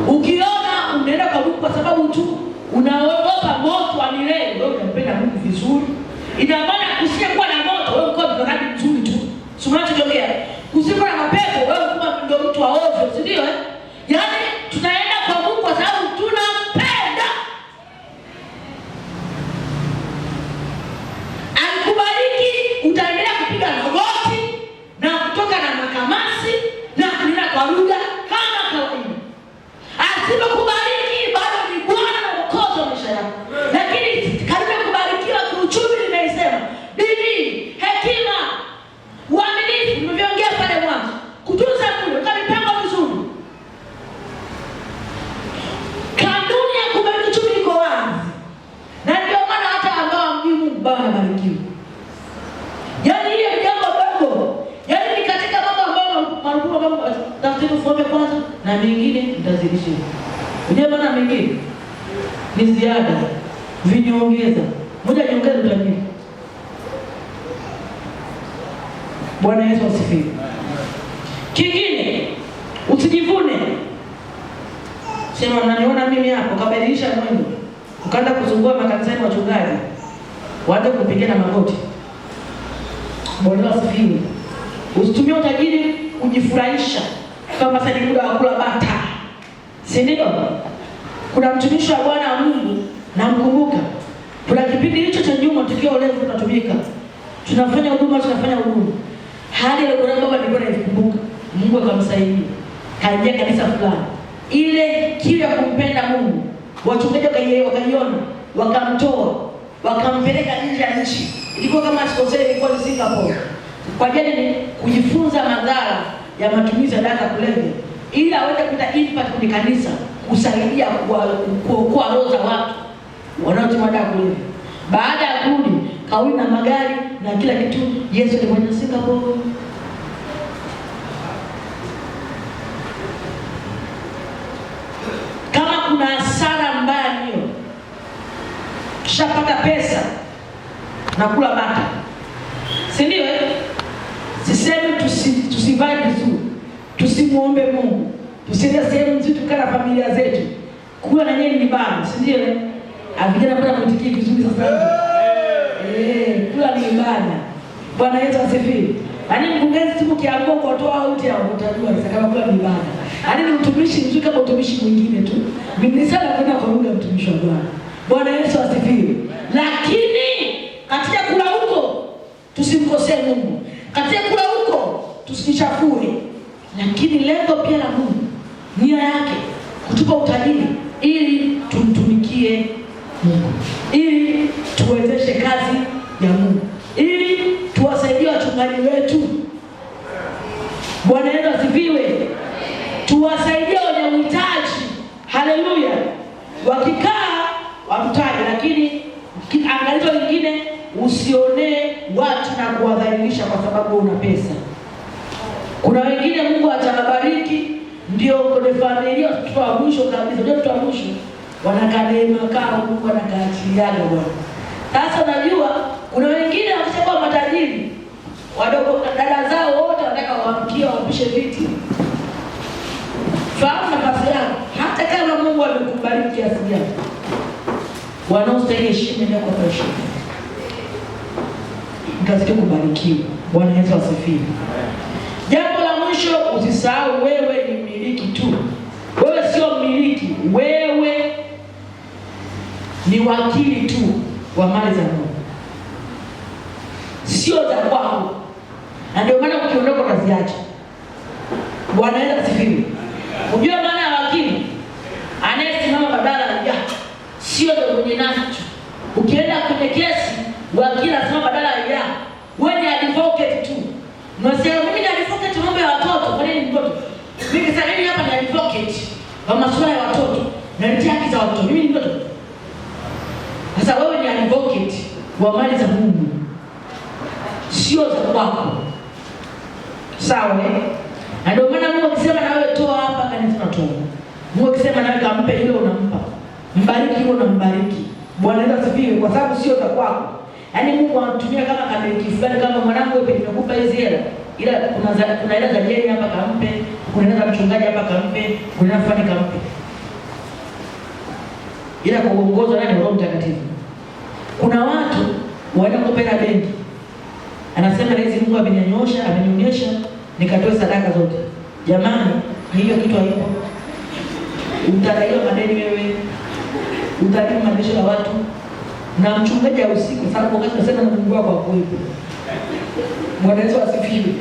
Ukiona unaenda kwa Mungu kwa sababu tu unaogopa moto wa milele, wewe unampenda Mungu vizuri. Ina maana kusiyekuwa na moto, wewe uko mkakati mzuri tu. Tunachotokea, kusiyekuwa na mapepo, wewe kama ndio mtu wa ovyo, si ndio? Yaani tunaenda kwa Mungu kwa sababu tunampenda. Akubariki, utaendelea kupiga magoti na kutoka na makamasi na kunena kwa lugha kama kawaida. Asipokubariki bado ni Bwana na Mwokozi wa maisha yako. Lakini karibu kubarikiwa kiuchumi, nimeisema mambo kama tafsiri ufome kwanza na mengine nitazidishia. Unajua maana mengine ni ziada, vinyongeza. Moja nyongeza utajiri. Bwana Yesu asifiwe. Kingine, usijivune. Sema mnaniona mimi hapo, kabadilisha mwendo. Ukaanza kuzungua makanisani wachungaji. Waanze kupigana magoti. Bwana asifiwe. Usitumie utajiri kujifurahisha. Kama sasa ni muda wa kula bata. Si ndio? Kuna mtumishi wa Bwana wa Mungu namkumbuka. Kuna kipindi hicho cha nyuma tukio leo tunatumika. Tunafanya huduma. Hadi ile kuna baba nilikuwa naikumbuka. Mungu akamsaidia. Kaingia kanisa fulani. Ile kiu ya kumpenda Mungu, wachungaji wakaiona, wakamtoa, wakampeleka nje ya nchi. Ilikuwa kama sikosei, ilikuwa ni Singapore. Kwa ajili ni kujifunza madhara ya matumizi ya dawa za kulevya, ili aweze kuleta impact kwenye kanisa, kusaidia kuokoa roho za watu wanaotumia dawa kulevya. Baada ya kurudi, kauli na magari na kila kitu, Yesu alikwenda Singapore. Kama kuna hasara mbaya hiyo, kishapata pesa na kula bata. Si ndio? Sisemi tusivae vizuri, tusimuombe Mungu, tusiende sehemu nzuri tukana familia zetu. Kula na yeye ni bana, si ndio? Avijana bwana mtikii vizuri sasa hivi. Kula ni bana. Bwana Yesu asifiwe. Yaani mkurugenzi siku kiamua kutoa out ya utajua sasa kama kula ni bana. Yaani ni mtumishi mzuri kama mtumishi mwingine tu. Mimi sana kwenda kwa lugha mtumishi wa Bwana. Bwana Yesu asifiwe. Lakini katika kula huko tusimkosee Mungu. Katika kula huko tusichafue. Lakini lengo pia la Mungu, nia yake kutupa utajiri ili tumtumikie Mungu, ili tuwezeshe kazi ya Mungu, ili tuwasaidie wachungaji wetu. Bwana Yesu asifiwe. Tuwasaidie wenye uhitaji. Haleluya. Wakikaa watutaje, lakini angalizo lingine, usionee watu na kuwadhalilisha kwa sababu una pesa. Kuna wengine Mungu atawabariki, ndio kwenye familia mtoto wa mwisho kabisa, ndio mtoto wa mwisho wanakadema kama Mungu anakaachiliana Bwana. Sasa unajua kuna wengine wakishakuwa matajiri, wadogo dada zao wote wanataka waamkie wapishe viti. Fahamu nafasi yako, hata kama Mungu amekubariki kiasi gani. Wanaostahili heshima ni kwa heshima. Mtazidi kubarikiwa. Bwana Yesu asifiwe. Jambo la mwisho, usisahau wewe ni mmiliki tu. Wewe sio mmiliki, wewe ni wakili tu wa mali za Mungu, sio za kwako. Na ndio maana ukiondoka unaziacha. Bwana Yesu asifiwe. Unajua maana ya wakili? Anayesimama badala ya sio ndio mwenye nacho. Ukienda kwenye kesi, wakili anasimama badala ya wewe ni advocate tu. Unasema mimi ni advocate mambo ya watoto. Kwa nini mtoto? Mimi sasa mimi hapa ni advocate wa masuala ya watoto. Na haki za watoto. Mimi ni mtoto. Sasa wewe ni advocate wa mali za Mungu, sio za kwako. Sawa eh? Na ndio maana Mungu akisema na wewe toa hapa, kanisa tunatoa. Mungu akisema na wewe kampe ile unampa. Mbariki ile unambariki. Bwana Yesu asifiwe, kwa sababu sio za kwako. Yaani Mungu anatumia kama kabeki fulani, kama mwanangu wewe nimekupa hizo hela. Ila kuna hela za jeni hapa kampe, kuna hela za mchungaji hapa kampe, kuna hela fulani kampe. Ila kwa uongozi wa nani? Roho Mtakatifu. Kuna watu waenda kupenda benki. Anasema hizi Mungu amenionyesha nikatoe sadaka zote. Jamani, hiyo kitu haipo. Utadaiwa madeni wewe. Utadaiwa madeni ya watu. Na mchungaji usiku sababu wakati unasema na Mungu wako hapo hivi. Bwana Yesu asifiwe.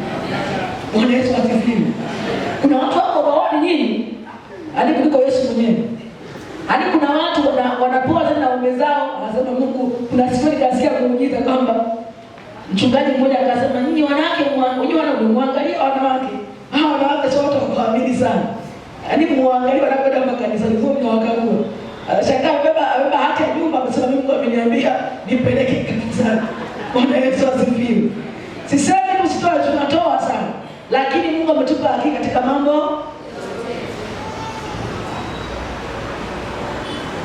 Bwana Yesu asifiwe. Kuna watu wako waone nini? Hadi kuliko Yesu mwenyewe. Hadi kuna watu wanapoa tena na ume zao, anasema Mungu, kuna siku nikasikia muujiza kwamba mchungaji mmoja akasema nyinyi wanawake wenyewe wanamwangalia wanawake. Hao wanawake sio watu wakuamini sana. Yaani muangalie wanakwenda makanisa hivyo mnawakagua. Shangaa baba hata nyumba amesema Mungu ameniambia nipeleke kanisani. Bwana Yesu asifiwe. Sisemi msitoe, tunatoa sana. Lakini Mungu ametupa akili katika mambo.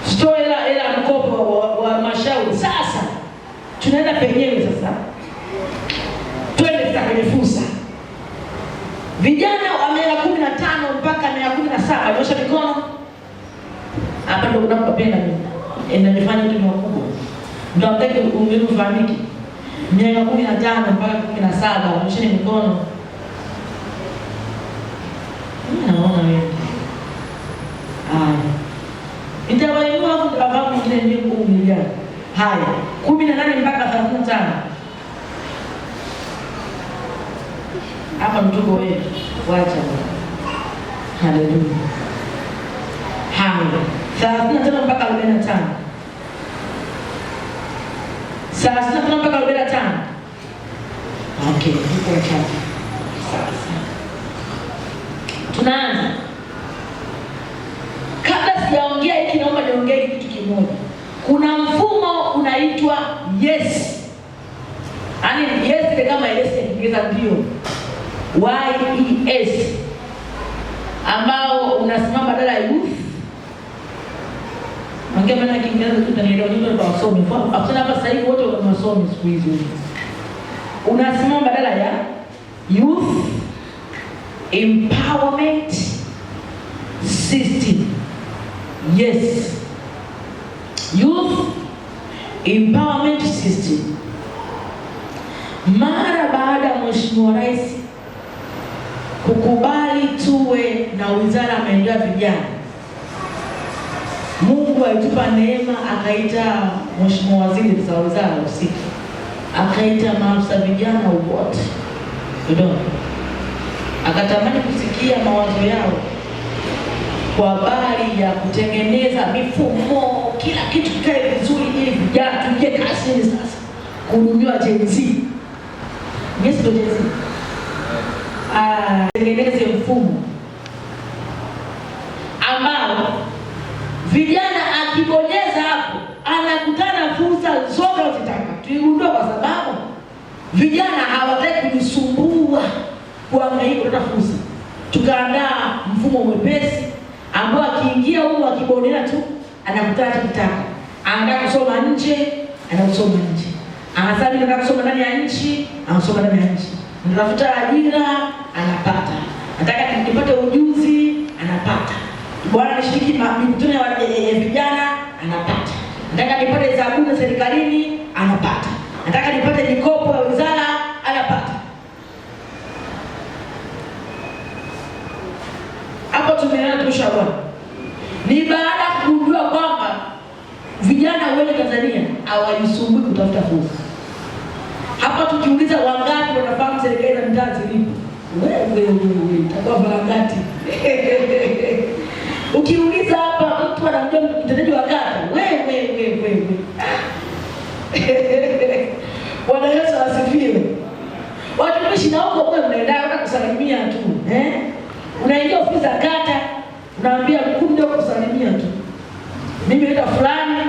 Sio ila mkopo wa mashauri. Sasa tunaenda penyewe sasa. Twende kwenye fursa. Vijana wa miaka 15 mpaka miaka 17, nyosha mikono. Hapa ndio unapopenda mimi. Nifanye kitu kikubwa. Ndio mtaki ungefahamiki. Miaka 15 mpaka 17, nyosha mikono. Naona wewe. Nitawainua kwa sababu mwingine ndio kuumilia. Haya, 18 mpaka 35. Hapa mtuko wewe. Wacha. Haleluya. Haya, 35 mpaka 45. 35 mpaka 45. Okay, tuko wachache. Sasa. Tunaanza. Kabla sijaongea hiki naomba niongee kitu kimoja. Kuna mfumo unaitwa yes. Yaani yes ni kama yes ya Kiingereza ndio. YES ambao unasimama badala ya youth. Ongea maana Kiingereza tutanielewa nini kwa wasomi. Hapana hapa sasa hivi wote wanasomi siku hizi. Unasimama badala ya youth empowerment system. Yes. Youth empowerment system. Mara baada ya Mheshimiwa Rais kukubali tuwe na wizara ya maendeleo ya vijana, Mungu alitupa neema, akaita Mheshimiwa Waziri wa wizara husika, akaita maafisa vijana wote Dodoma, akatamani kusikia mawazo yao kwa habari ya kutengeneza mifumo, kila kitu kikae vizuri ili vijana tuje kazini sasa kuhudumia Gen Z. Yes, ndio Gen Z. Tengeneze mfumo ambao vijana akibonyeza hapo anakutana fursa zote anazotaka. Tuligundua kwa sababu vijana hawataki kujisumbua kuangaika kupata fursa. Tukaandaa mfumo mwepesi ambao akiingia huko akibonyeza tu anakutana kitaka. Anataka kusoma nje, anasoma nje. Anasema anataka kusoma ndani ya nchi, anasoma ndani ya nchi. Anatafuta ajira, anapata. Nataka nipate ujuzi, anapata. Bwana nishiriki mikutano ya vijana, anapata. Nataka nipate zabuni serikalini, anapata. Nataka nipate mikopo ya wizara, anapata. Hapo tumeona tumeshauri. Ni baada ya kugundua kwamba vijana wengi Tanzania hawajisumbui kutafuta fursa. Hapa tukiuliza wangapi wanafahamu serikali za mitaa zilipo? Wewe itakuwa wangapi? Ukiuliza hapa mtu anamjua mtendaji wa kata, wewe. Bwana Yesu asifiwe. Watumishi na huko kwa mnaenda hata kusalimia tu, Unaingia ofisi za kata, unaambia mkuu ndio kusalimia tu. Mimi naenda fulani,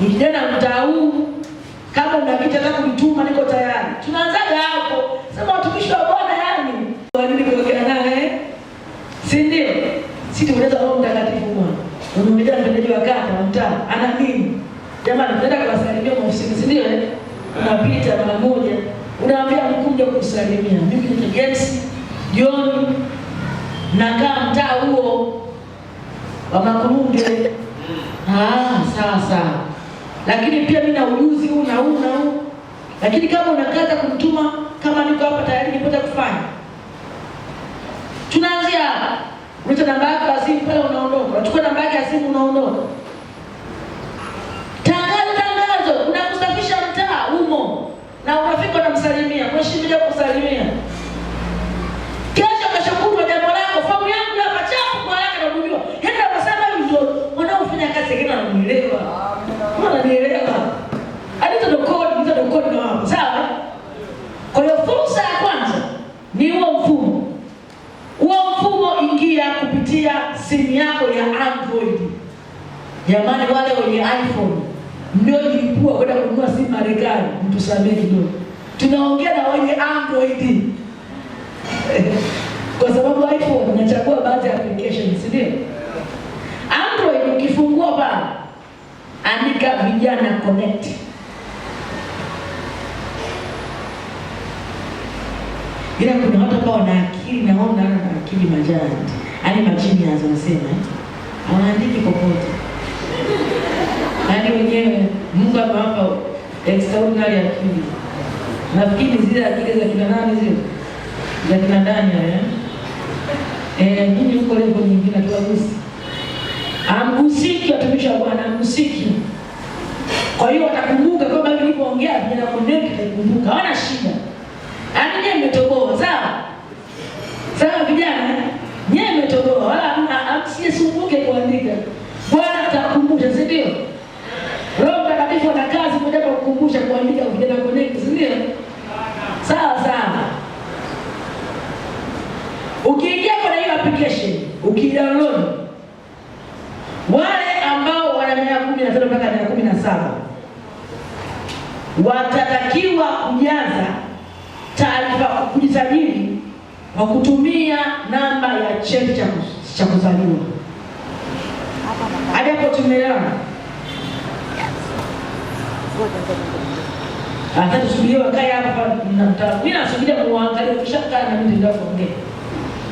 ni kijana mtaa huu, kama una kitu cha kunituma niko tayari. Tunaanzaga hapo. Sema watumishi wa Bwana yani. Wanini kuongea naye? Si ndio? Sisi tunaweza Roho Mtakatifu Bwana. Unaongea na mtendaji wa kata wa mtaa, ana nini? Jamani, tunaenda kuwasalimia ofisini, si ndio? Unapita mara moja, unaambia mkuu ndio kusalimia. Mimi ni James John, nakaa mtaa huo wa Makurunge. Sasa. Lakini pia mimi na ujuzi huu na huu. Lakini kama unakaza kumtuma, kama niko hapa tayari nipata kufanya. Tunaanzia hapa. Unatoa namba yako ya simu pale unaondoka. Unachukua namba yako ya simu unaondoka. Tangazo, unakusafisha mtaa humo. Na unafika unamsalimia, mheshimiwa kusalimia. Kesho kutwa jambo lako, famu yangu hapa chapu kwa haraka na kujua. Yenda wasema hivi ndio wanaofanya kazi wengine wananielewa. Wananielewa. Ndio kodi na wao. Sawa? Kwa hiyo fursa ya kwanza ni huo mfumo. Huo mfumo ingia kupitia simu yako ya Android. Jamani wale wenye iPhone ndio ilikuwa kwenda kununua simu Marekani, mtusamehe kidogo. Tunaongea na wenye Android. Kwa sababu iPhone unachagua baadhi ya applications, ndio. Android ukifungua pale andika vijana connect. Ila kuna watu ambao wana akili, naona na akili majani. Yaani majini wanasema hawaandiki popote. Yaani wenyewe Mungu amewapa extraordinary akili. Nafikiri zile akili za kina nani zile? Za kina Daniel nyinyi huko level nyingine tuwagusi. Amgusiki watumishi wa Bwana, amgusiki. Kwa hiyo watakumbuka kwamba nilipoongea vijana connect kumbuka. Hawana shida. Yaani nyewe mmetoboa, sawa? Sawa vijana, nyewe mmetoboa. Wala msisumbuke kuandika. Bwana atakukumbusha, si ndio? Roho Mtakatifu ana kazi moja kwa kukumbusha kuandika vijana connect, si ndio? Sawa sawa. Ukiingia kwenye hiyo application, ukidownload, wale ambao wana 15 mpaka 17 watatakiwa kujaza taarifa kujisajili kwa kutumia namba ya cheti cha kuzaliwa. Hadi hapo tumeelewana? Hata tusubirie wakae hapa mimi nasubiria muangalie ukishakaa na mimi ndio kuongea.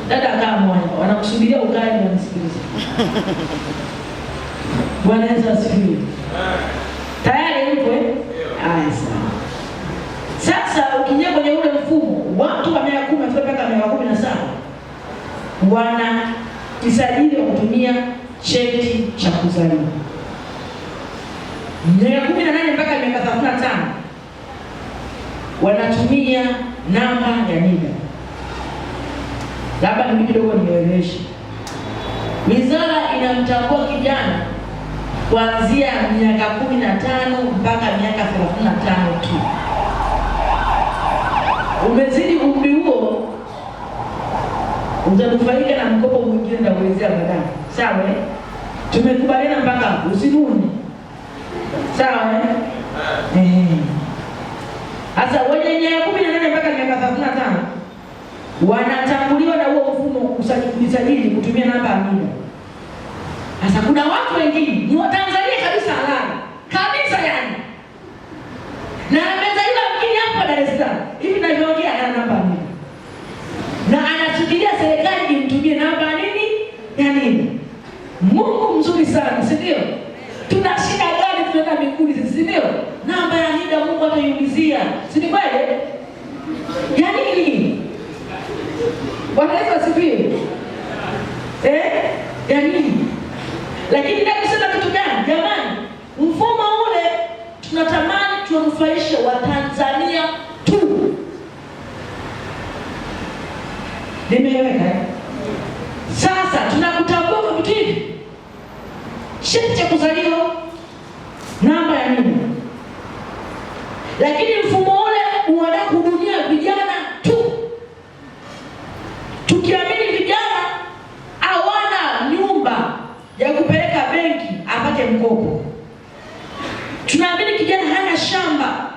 Dada kama mwana wanakusubiria ukae na msikilize. Bwana Yesu asifiwe. Tayari yupo Haya sawa. Sasa ukija kwenye ule mfumo, watu wa 10 mpaka 17 wanajisajili kwa kutumia cheti cha kuzaliwa. 18 mpaka 35 wanatumia namba ya NIDA. Labda mimi kidogo nieleweshe. Wizara inamtambua kijana kuanzia miaka 15 mpaka miaka 35 tu. Umezidi umri huo utanufaika na mkopo mwingine na kuelezea baadaye. Sawa? Tumekubaliana mpaka hapo, usinuni. Sawa? Sasa wenye miaka 18 mpaka miaka 35 wanatambuliwa na huo mfumo kujisajili kutumia namba ya NIDA. Sasa kuna watu wengine ni Watanzania kabisa halali. Kabisa yani. Na amezaliwa mjini hapa Dar es Salaam. Hivi ninavyoongea ana namba ya NIDA. Na anasubiria serikali imtumie namba nini? Ya NIDA. Mungu mzuri sana, si ndio? Tuna shida gani tunaenda mbinguni sisi, si ndio? Namba ya NIDA Mungu ataiulizia. Si ni kweli? Yani nini? Bwana Yesu asifiwe. Ya nini? Lakini ndio kusema kitu gani? Jamani, mfumo ule tunatamani tuwanufaishe Watanzania tu. Nimeeleweka? Sasa tunakutambua kwa vitu hivi. Cheti cha kuzaliwa, namba ya NIDA. Lakini mfumo ule unataka kuhudumia vijana tu. Tukiamini vijana hawana nyumba ya kupeleka benki apate mkopo. Tunaamini kijana hana shamba.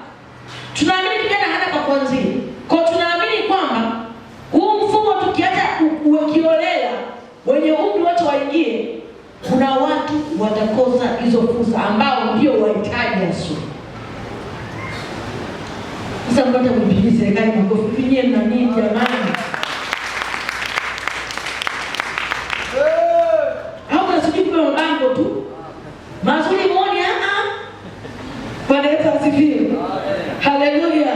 Tunaamini kijana hana pa kuanzia. Kwa tunaamini kwamba huu mfumo tukiacha ukiolela wenye umri wote waingie, kuna watu watakosa hizo fursa ambao ndio wahitaji hasa. Sasa mnataka kupigia serikali makofi. Pigie na nini jamani? Mabango tu mazuri muone Bwana Yesu asifiwe. Haleluya.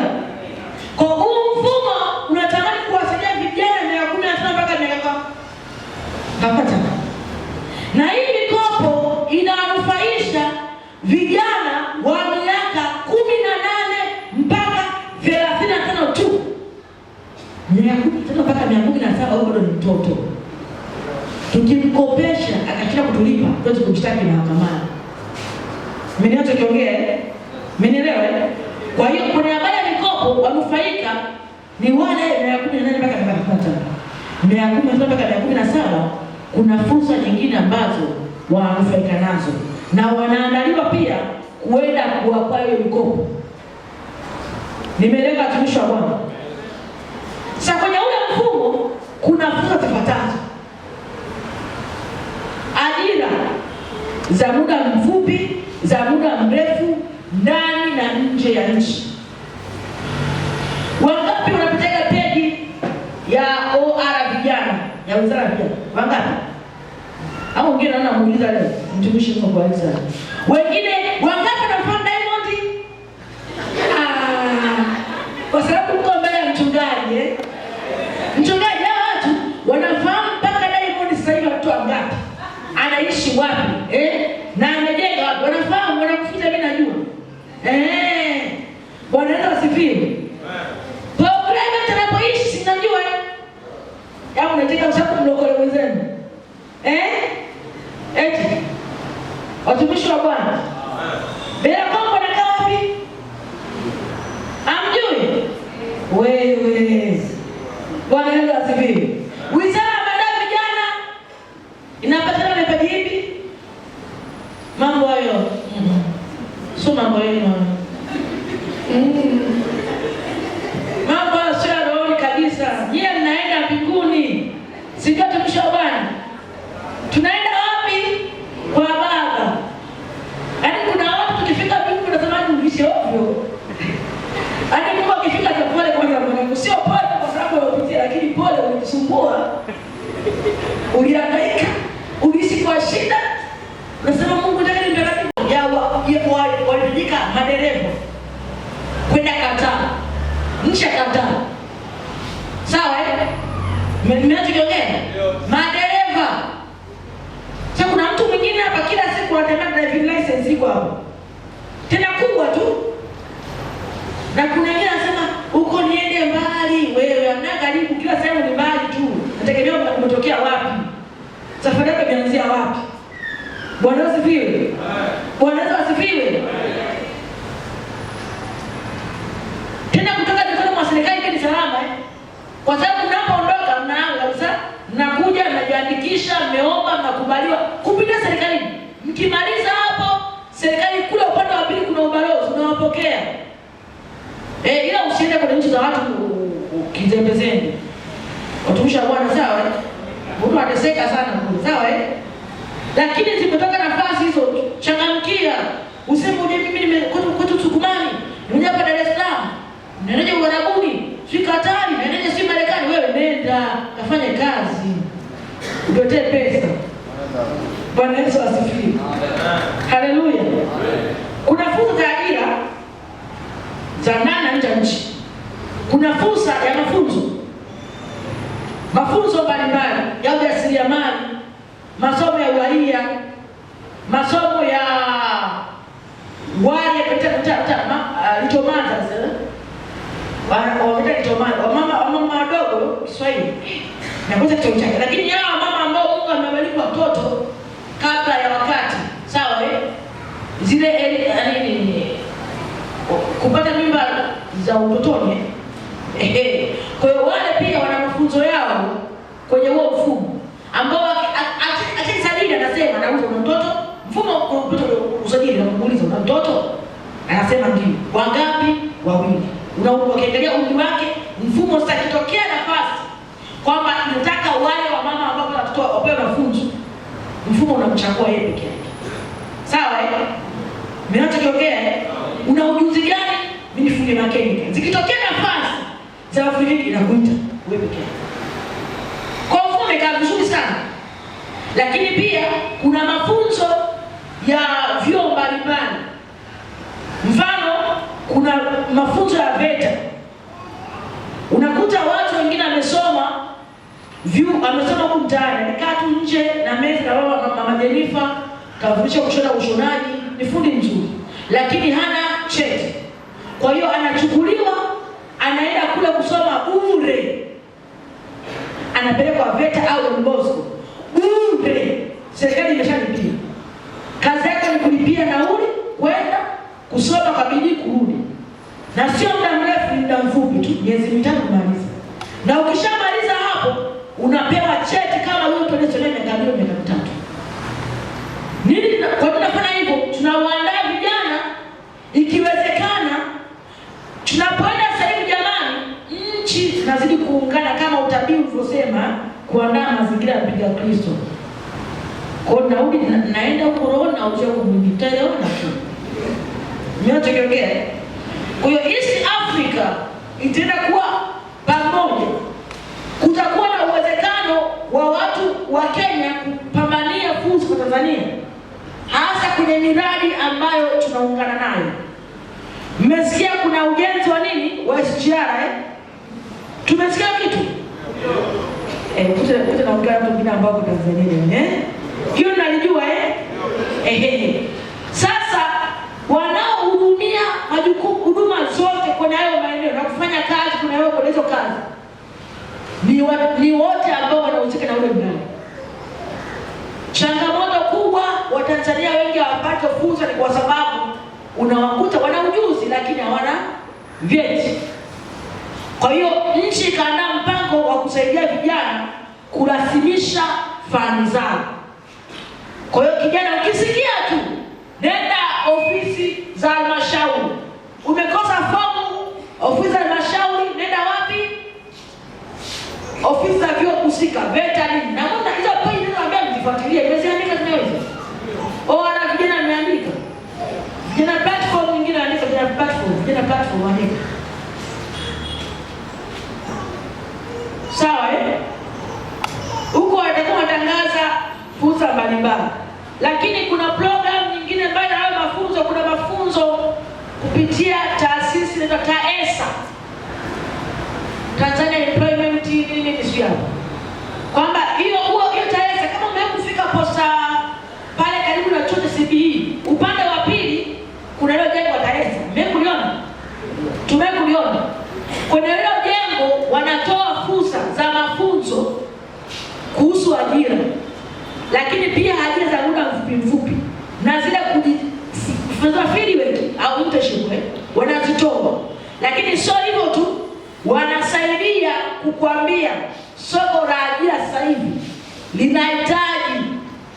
Kwa huu mfumo unatamani kuwasaidia vijana miaka 15 mpaka miaka 35. Na hii mikopo inawanufaisha vijana wa miaka 18 mpaka 35 tu. Miaka 15 mpaka 17 huyo bado ni mtoto. Tukimkopesha akachia kutulipa, tuweze kumshtaki mahakamani. Mimi ninachokiongea, mmenielewa? Kwa hiyo kuna habari ya mikopo wanufaika ni wale 18 mpaka 35. 18 mpaka 17 kuna fursa nyingine ambazo wanufaika nazo na wanaandaliwa pia kuenda kuwapa hiyo mikopo. Nimeeleza tumisha Bwana. Sasa kwenye ule mfumo kuna fursa za muda mfupi, za muda mrefu, ndani na nje ya nchi. Wangapi wanapitaga peji ya OR vijana, ya wizara ya vijana? Wangapi? Au wengine naona muuliza leo, mtumishi Mungu aliza. Wengine wangapi wanafahamu Diamond? Kwa sababu mko mbele ya mchungaji, Mchungaji hao watu wanafahamu mpaka Diamond sasa hivi watu wangapi? Anaishi wapi? Na amejenga wapi? Wanafahamu, wanakuficha, mimi najua. Bwana Yesu asifiwe. Private anapoishi si najua. Yao unataka usapo mlokole mwenzenu. Eti watumishi wa Bwana. Bila Kongo anakaa wapi? Amjui? Wewe. Bwana Yesu asifiwe. Wizara ya Maendeleo Vijana inapatana na peji ipi? Mambo hayo. Sio mambo yenu. Mambo sio roho kabisa. Nyie mnaenda mbinguni. Sio tumishi wa Bwana. Tunaenda wapi? Kwa Baba. Yaani kuna watu tukifika mbinguni tunatamani uishi ovyo. Yaani Mungu akifika kwa pole kwanza mwanangu, sio pole kwa sababu umepitia, lakini pole unisumbua. Ulihangaika, uliishi kwa shida. Nasema Mungu nataka nimpeleke ya walipeleka madereva kwenda Qatar. Nchi ya Qatar. Sawa Mmeacha kiongea? Madereva. Sasa kuna mtu mwingine hapa kila siku anataka driving license iko hapo. Tena kubwa tu. Na kuna wengine anasema uko niende mbali, wewe hamna karibu, kila sehemu ni mbali tu. Nategemea umetokea wapi? Safari yako imeanzia wapi? Bwana asifiwe. Bwana asifiwe. Tena kutoka mikono mwa serikali ni salama Kwa sababu mnapoondoka mnaanza kabisa, mnakuja mnajiandikisha, mmeomba, mnakubaliwa kupitia serikalini. Mkimaliza hapo, serikali kule upande wa pili kuna ubalozi unawapokea. Ila usiende kwenye nchi za watu kizembezeni. Watumishi wa Bwana sawa Mtu ateseka sana kule sawa Lakini zimetoka nafasi hizo, changamkia. Useme mimi nimekuja Sukumani, nimekuja hapa Dar es Salaam, ninaje Uarabuni, si Katari, ninaje si Marekani, wewe nenda kafanye kazi. Utoe pesa. Bwana Yesu asifiwe. Haleluya. Kuna fursa za ajira za ndani na nje ya nchi. Kuna fursa ya mafunzo mbalimbali ya ujasiriamali, masomo ya uharia, masomo ya wale wamama wadogo Kiswahili na kwanza kichaka, lakini hao mama ambao Mungu amewabariki watoto kabla ya wakati sawa zile kupata mimba za utotoni kwa hiyo wale pia wana mafunzo yao kwenye huo mfumo ambao akisajili anasema nauza mtoto, mfumo usajili na kumuuliza una mtoto, anasema ndio. Wangapi? Wawili. Unaangalia umri wake, mfumo sasa kitokea nafasi kwamba nataka wale wa mama ambao watoto wapewe mafunzo, mfumo unamchagua yeye pekee yake. Sawa Mimi nataka una ujuzi gani? Mimi nifunge mechanic. Zikitokea nafasi za Afrika inakuita wewe pekee yake. Kwa mfumo umekaa vizuri sana. Lakini pia kuna mafunzo ya vyuo mbalimbali. Mfano kuna mafunzo ya VETA. Unakuta watu wengine amesoma huko mtaani, amekaa tu nje na meza na mama Jenifa, kafundisha kushona ushonaji, ni fundi mzuri, lakini hana cheti. Kwa hiyo anachukuliwa, anaenda kule kusoma bure. Anapelekwa VETA au Don Bosco. Bure. Serikali imeshalipia. Kazi yake ni kulipia nauli, kwenda kusoma kwa bidii, kurudi. Na sio muda mrefu, muda mfupi tu, miezi 5 kumaliza. Na ukishamaliza hapo, unapewa cheti kama wewe tunasema miaka 3. Nini kwa nini tunafanya hivyo? Tunawaandaa vijana, ikiwezekana tunapoenda sasa hivi jamani, nchi zinazidi kuungana kama utabii ulivyosema, kuandaa mazingira ya kupiga Kristo. Kwa narudi naenda corona au je kumtaelewana tu. Nyote kiongea. Kwa hiyo East Africa itaenda kuwa pamoja. Kutakuwa na uwezekano wa watu wa Kenya kupambania fursa kwa Tanzania, hasa kwenye miradi ambayo tunaungana nayo. Mmesikia kuna ujenzi wa nini? Wa SGR Tumesikia kitu? Kuja naongea watu wengine ambao kwa Tanzania hiyo nalijua Sasa wanaohudumia huduma zote kwenye hayo maeneo na kufanya kazi kuna wao kwa hizo kazi ni wote ambao wanahusika na ule mradi. Changamoto kubwa wa Tanzania wengi hawapati fursa ni kwa sababu unawakuta wana ujuzi lakini hawana vyeti. Kwa hiyo nchi ikaandaa mpango wa kusaidia vijana kurasimisha fani zao. Kwa hiyo kijana ukisikia tu nenda ofisi za halmashauri, umekosa fomu ofisi za halmashauri, nenda wapi? Ofisi za vyuo husika, VETA nini. Na mbona hizo point niambia mzifuatilie, nimeziandika zinaweza. Ana vijana ameandika. Vijana platform nyingine andika, vijana platform andika. Sawa huko watakuwa watangaza fursa mbalimbali. Lakini kuna program nyingine baada ya hayo mafunzo, kuna mafunzo kupitia taasisi inaitwa TAESA, Tanzania Employment Ministry, kwamba hiyo TAESA kama umekufika posta pale karibu na chuo cha CBE upande wa pili kuna ile jengo la TAESA. Tumekuliona. Kwenye ile jengo wanatoa fursa za mafunzo kuhusu ajira, lakini pia ajira za muda mfupi na zile kujifadhili wetu au internship wanazitoa. Lakini sio hivyo tu, wanasaidia kukwambia soko la ajira sasa hivi linahitaji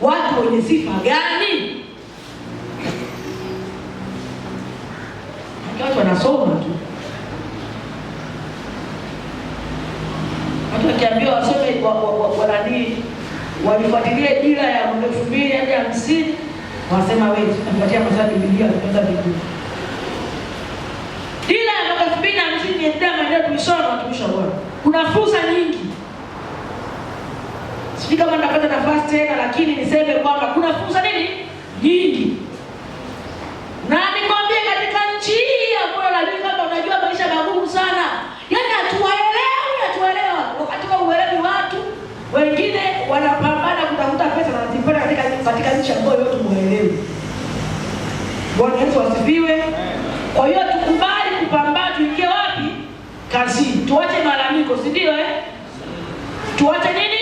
watu wenye sifa gani. Watu wanasoma tu. Watu wakiambiwa wasome walifuatilia dira ya 2050 wanasema wewe tunapatia maswali Biblia tutaanza Biblia. Dira ya 2050 ni dira ambayo tumeshaona. Kuna fursa nyingi. Sisi kama tunapata nafasi tena, lakini niseme kwamba kuna fursa nini? Nyingi. Na nikwambie katika nchi hii ambayo kama unajua maisha magumu sana. Yaani hatuelewa wakati wa uelewi watu wengine wanapambana kutafuta pesa na wanazipata katika nchi ambayo yote muelewi. Bwana Yesu asifiwe. Kwa hiyo tukubali kupambana, tuingie wapi? Kazini. Tuache malalamiko, si ndio Tuache nini?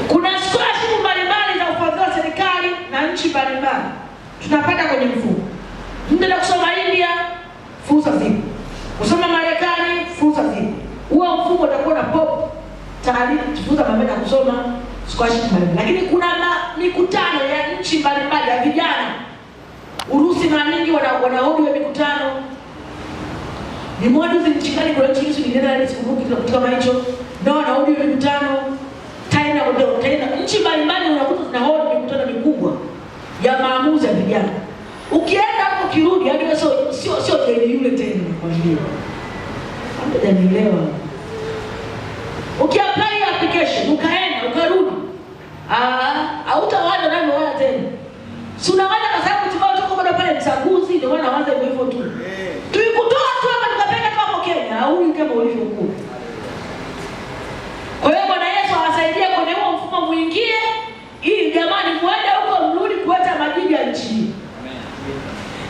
Kuna scholarship mbalimbali za ufadhili wa serikali na nchi mbalimbali. Tunapata kwenye mfumo. Mnaenda kusoma India, fursa zipo. Kusoma Marekani, fursa zipo. Huo mfumo utakuwa na pop tayari tufunza mambo ya kusoma scholarship mbalimbali. Lakini kuna mikutano ya nchi mbalimbali ya vijana. Urusi mara nyingi wanahoji mikutano. Ni mmoja nchi gani kwa nchi hizo nyingine sikumbuki kitu kama hicho. Ndio wanahoji mikutano. Tena nchi mbalimbali unakuta zinahoji mikutano mikubwa ya maamuzi ya vijana. Ukienda hapo kirudi hadi sio tena yule tena nakwambia. Hamjanielewa. Ukiapply application ukaenda ukarudi. Hautawaza nani wala tena. Si unawaza kwa sababu tuko bado pale mchaguzi ndio wanaanza hivyo tu. Tulikutoa tu hapa tukapeleka tu hapo Kenya au kama ulivyokuwa. Kwa hiyo Bwana Yesu awasaidie kwenye huo mfumo mwingie ili jamani muende huko mrudi kuleta majibu ya nchi.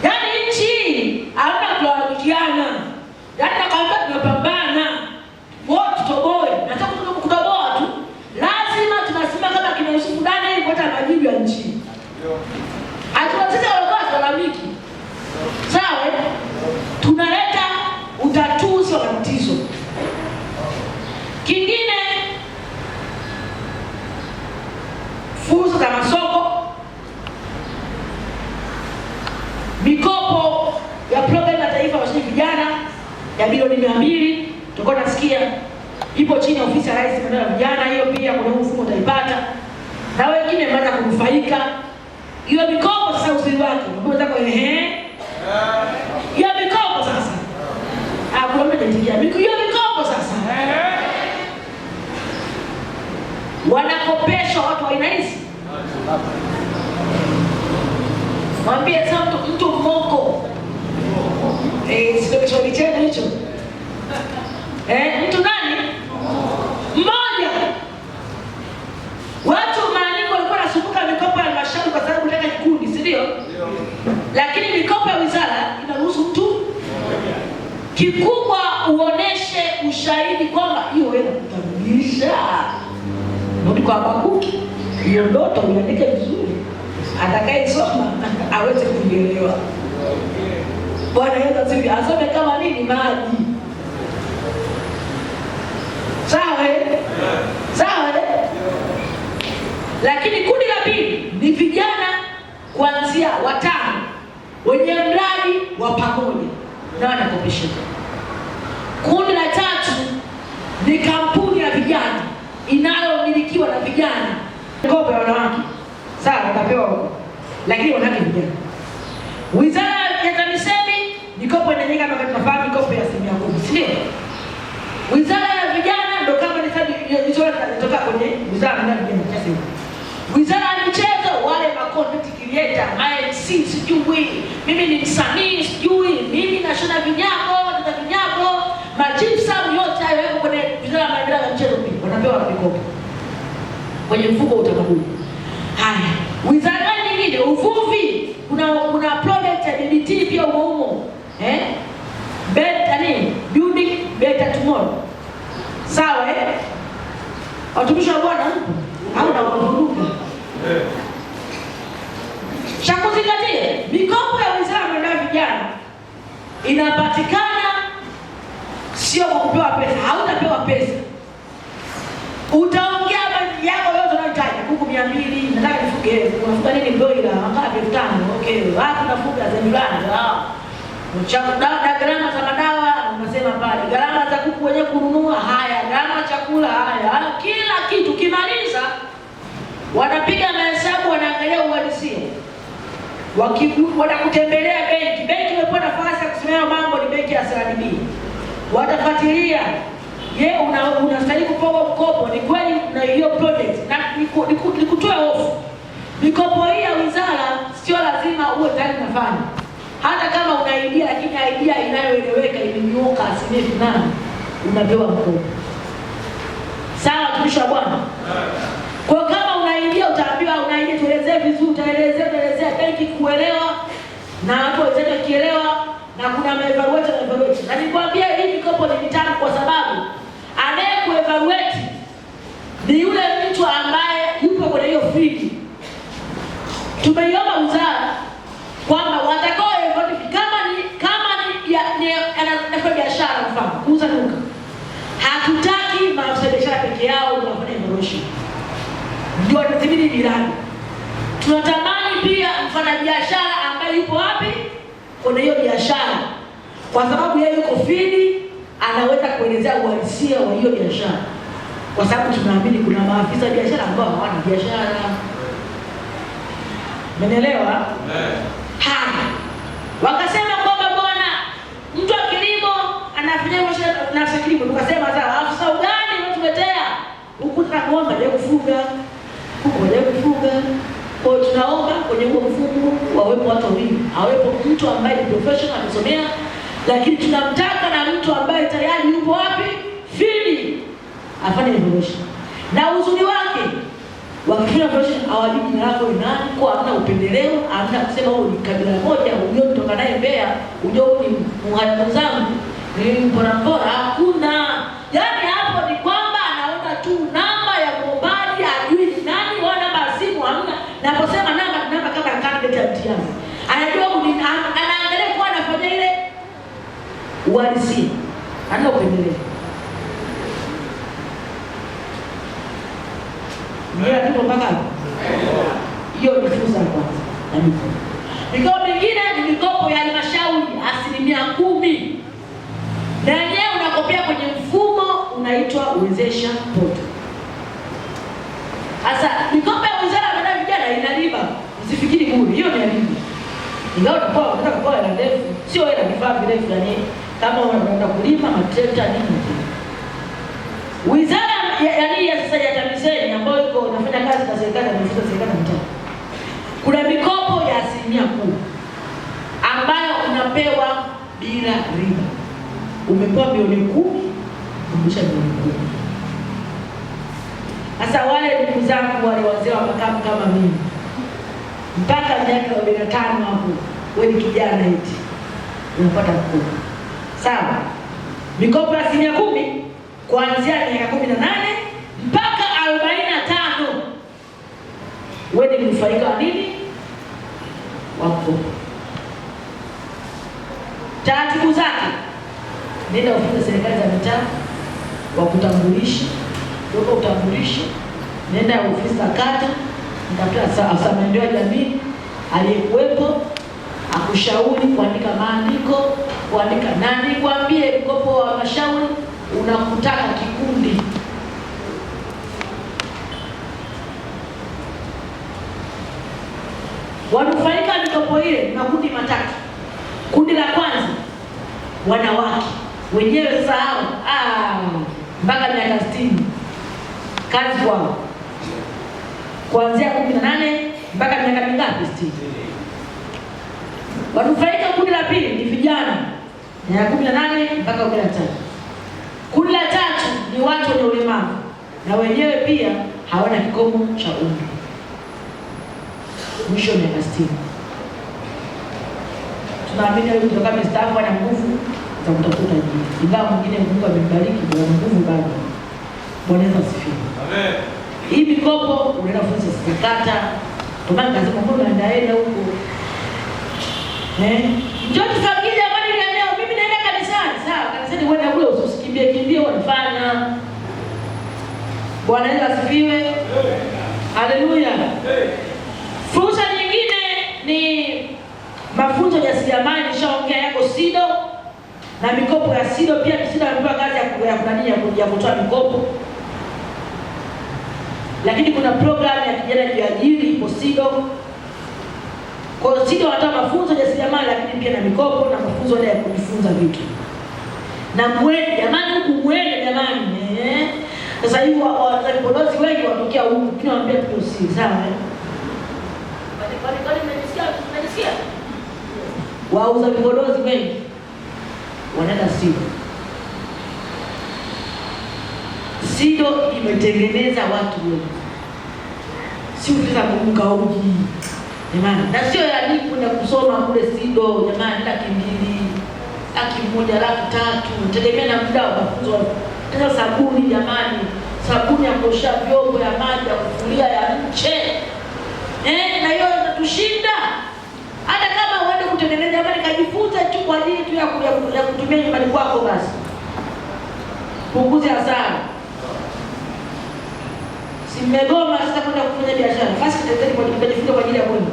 Yaani nchi hauna kuamkiana. Yaani nakwambia tunapambana. Wote tutoboe. Nataka kutoboa tu. Lazima tunasimama kama kina Yusufu ndani ili kuleta majibu ya nchi. Hatuwataka walikuwa walalamiki. Sawa? Tunaleta utatuzi wa matatizo. Kingine fursa za masoko, mikopo ya programu ya taifa ya vijana ya bilioni 200 tulikuwa nasikia ipo chini ya ofisi ya Rais ya vijana. Hiyo pia kuna mfumo utaipata na wengine mmeanza ananufaika. Hiyo mikopo sasa uzuri wake. Unaweza kwa hiyo mikopo sasa. Kuna mtu anajitia hiyo mikopo sasa. Wanakopesha watu wa aina hizi. Mwambie sasa mtu moko. Sio Kiswahili chenu hicho. Mtu nani? Mmoja. Watu maandiko walikuwa wanasumbuka mikopo ya halmashauri kwa sababu nataka kikundi, si ndio? Lakini mikopo ya wizara inaruhusu mtu. Kikubwa uoneshe ushahidi kwamba hiyo hela kutamilisha. Ndio kwa Habakuki. Hiyo ndoto uandike vizuri. Atakayesoma aweze kuelewa. Bwana Yesu asifiwe. Asome kama nini maji. Sawa? Sawa? Lakini kundi la pili ni vijana kuanzia 5 wenye mradi wa pamoja na wanakopesha. Kundi la 3 ni kampuni ya vijana inayomilikiwa na vijana. Mikopo ya wanawake. Sawa, watapewa huko. Lakini wanawake vijana. Wizara ya TAMISEMI mikopo inanyika kama tunafahamu mikopo ya 10%, sio? Wizara ya vijana ndio kama ni inatoka kwenye wizara ya vijana sasa. Wizara ya michezo wale ma content creator, MC sijui, mimi ni msanii sijui, mimi nashona vinyago, majipsam yote hayo yako kwenye wizara ya maendeleo ya michezo pia. Wanapewa mikopo. Kwenye mfuko wa utamaduni. Haya, wizara nyingine uvuvi, kuna project ya DDT pia umo. Building better tomorrow. Sawa watumishi wa Bwana au na wavuruga. Shakuzingatia mikopo ya wizara ya maendeleo ya vijana inapatikana sio kwa kupewa pesa, hautapewa pesa. Utaongea mambo yako yote unayohitaji, kuku 200, nataka nifuge, unafuga nini broiler, ngapi 5, okay. Wapi nafuga za nyumbani? Gharama za madawa unasema pale, gharama za kuku wenyewe kununua, haya, gharama chakula, haya, kila kitu kimaliza. Wanapiga mahesabu, wanaangalia uhalisia. Wanakutembelea benki imepewa nafasi ya kusimamia mambo, ni benki ya CRDB. Watafuatilia, unastahili kupewa mkopo, ni kweli na hiyo project, na nikutoe hofu. Mikopo hii ya wizara sio lazima uwe tayari unafanya. Hata kama una idea lakini idea inayoeleweka imenyooka asilimia fulani, unapewa mkopo. Sawa tumisha Bwana. Kwa kama una idea utaambiwa una idea, tuelezee vizuri, utaelezea benki kuelewa na watu waweze kuelewa, na kuna evaluate. Na nikwambia hii mikopo ni mitamu kwa sababu anayekuevaluate ni yule mtu ambaye yupo kwenye hiyo field. Tumeiomba wizara kwamba watakao anafanya biashara, mfano kuuza duka. Hatutaki maafisa biashara peke yao ndio wafanye evaluation. Ndio tunadhibiti miradi. Tunatamani pia mfanyabiashara ambaye yupo wapi kwenye hiyo biashara, kwa sababu yeye yuko field, anaweza kuelezea uhalisia wa hiyo biashara, kwa sababu tunaamini kuna maafisa biashara ambao hawana biashara. Umeelewa? Haya. Wakasema kwamba bwana mtu wa kilimo anafanya nafasi kilimo, tukasema sawa, afisa ugani unatuletea huku tunaomba je kufuga huko, je kufuga. Kwa tunaomba kwenye huo mfumo wawepo watu wawili, awepo mtu ambaye ni professional amesomea, lakini tunamtaka na mtu ambaye tayari yupo wapi field afanye evaluation. Na uzuri wake wakifanya evaluation hawajui jina lako ni nani, kwa hamna upendeleo, hamna kusema huyu ni kabila moja, huyo kutoka naye Mbeya, huyo ni mhalifu zangu, ni mbora, hakuna. Yaani hapo ni kwamba anaona tu namba ya mwombaji, ajui ni nani, wala namba ya simu hamna. Naposema namba kama ya candidate ya mtihani, anajua anaangalia kwa anafanya ile uhalisia, hana upendeleo. Ndio tuko mpaka hiyo ni fursa ya kwanza. Mikopo mingine ni mikopo ya halmashauri 10%. Na yeye unakopea kwenye mfumo unaitwa Uwezesha Poto. Sasa mikopo ya wizara ya vijana usifikiri bure, hiyo ni elimu. Ingawa utakuwa unataka kuwa hela ndefu, sio hela vifaa virefu yani kama unaenda kulima matrekta nini. Wizara ya sasa ya TAMISEMI ambayo iko inafanya kazi na serikali na serikali ya mtaa. Kuna mikopo ya 10% ambayo unapewa bila riba. Umepewa milioni 10, umesha milioni 10. Sasa wale ndugu zangu wale wazee wa makamu kama mimi, mpaka miaka 45 hapo, wewe ni kijana eti unapata mkopo. Sawa? Mikopo ya 10% kuanzia miaka 18 mpaka 45. Wewe ni mnufaika wa nini? Wako. Taratibu zake. Nenda ofisi za serikali za mitaa wakutambulisha, ndio utambulishe. Nenda ofisi za kata, nitafuta afisa maendeleo ya jamii aliyekuwepo akushauri kuandika maandiko, kuandika nani kwambie mkopo wa halmashauri unakutaka kikundi. Wanufaika mikopo ile makundi matatu. Kundi la kwanza wanawake wenyewe sasa hao mpaka miaka 60 kazi kwao, kuanzia 18 mpaka miaka mingapi? 60. Wanufaika kundi la pili ni vijana miaka 18 mpaka 15. Kundi la tatu ni watu wenye ulemavu na wenyewe pia hawana kikomo cha umri, mwisho miaka 60. Tunaamini leo kutoka mstaafu ana nguvu za kutafuta jina. Ingawa mwingine Mungu amembariki kwa nguvu bado. Bwana Yesu asifiwe. Amen. Hii mikopo unaenda ofisi za kata. Kwa maana lazima mbona unaenda huko. Njoo tufagie jamani leo mimi naenda kanisani. Sawa, kanisani wewe kule usikimbie wanafanya. Bwana Yesu asifiwe. Haleluya. Fursa nyingine ni mafunzo ya jasiriamali. Nishaongea yako SIDO na mikopo ya SIDO pia. SIDO amepewa kazi ya kutoa mikopo, lakini kuna programu ya kijana jiajiri ipo SIDO. Kwa hiyo SIDO wanatoa mafunzo ya jasiriamali lakini pia na mikopo na mafunzo ya kujifunza vitu. Na mwende jamani huku mwende jamani. Sasa hivi wazazi wengi watokea huku tunawaambia tu si sawa. Kwani mnasikia? Wauza vipodozi wengi wanaenda SIDO. SIDO imetengeneza watu wengi. Si utaweza kuunga uji. Jamani, na sio ya nini kwenda kusoma kule SIDO jamani, laki 2, laki 1, laki 3, tegemea na muda wa mafunzo. Tena sabuni jamani, sabuni ya kuosha vyombo, ya maji, ya kufulia, ya nje. Na hiyo inatushinda. Hata kama uende kutengeneza jamani, kajifunza tu kwa ajili tu ya kutumia nyumbani kwako basi. Punguze hasara. Si mmegoma sasa kwenda kufanya biashara. Basi teteni kwa kujifunza kwa ajili ya Mungu.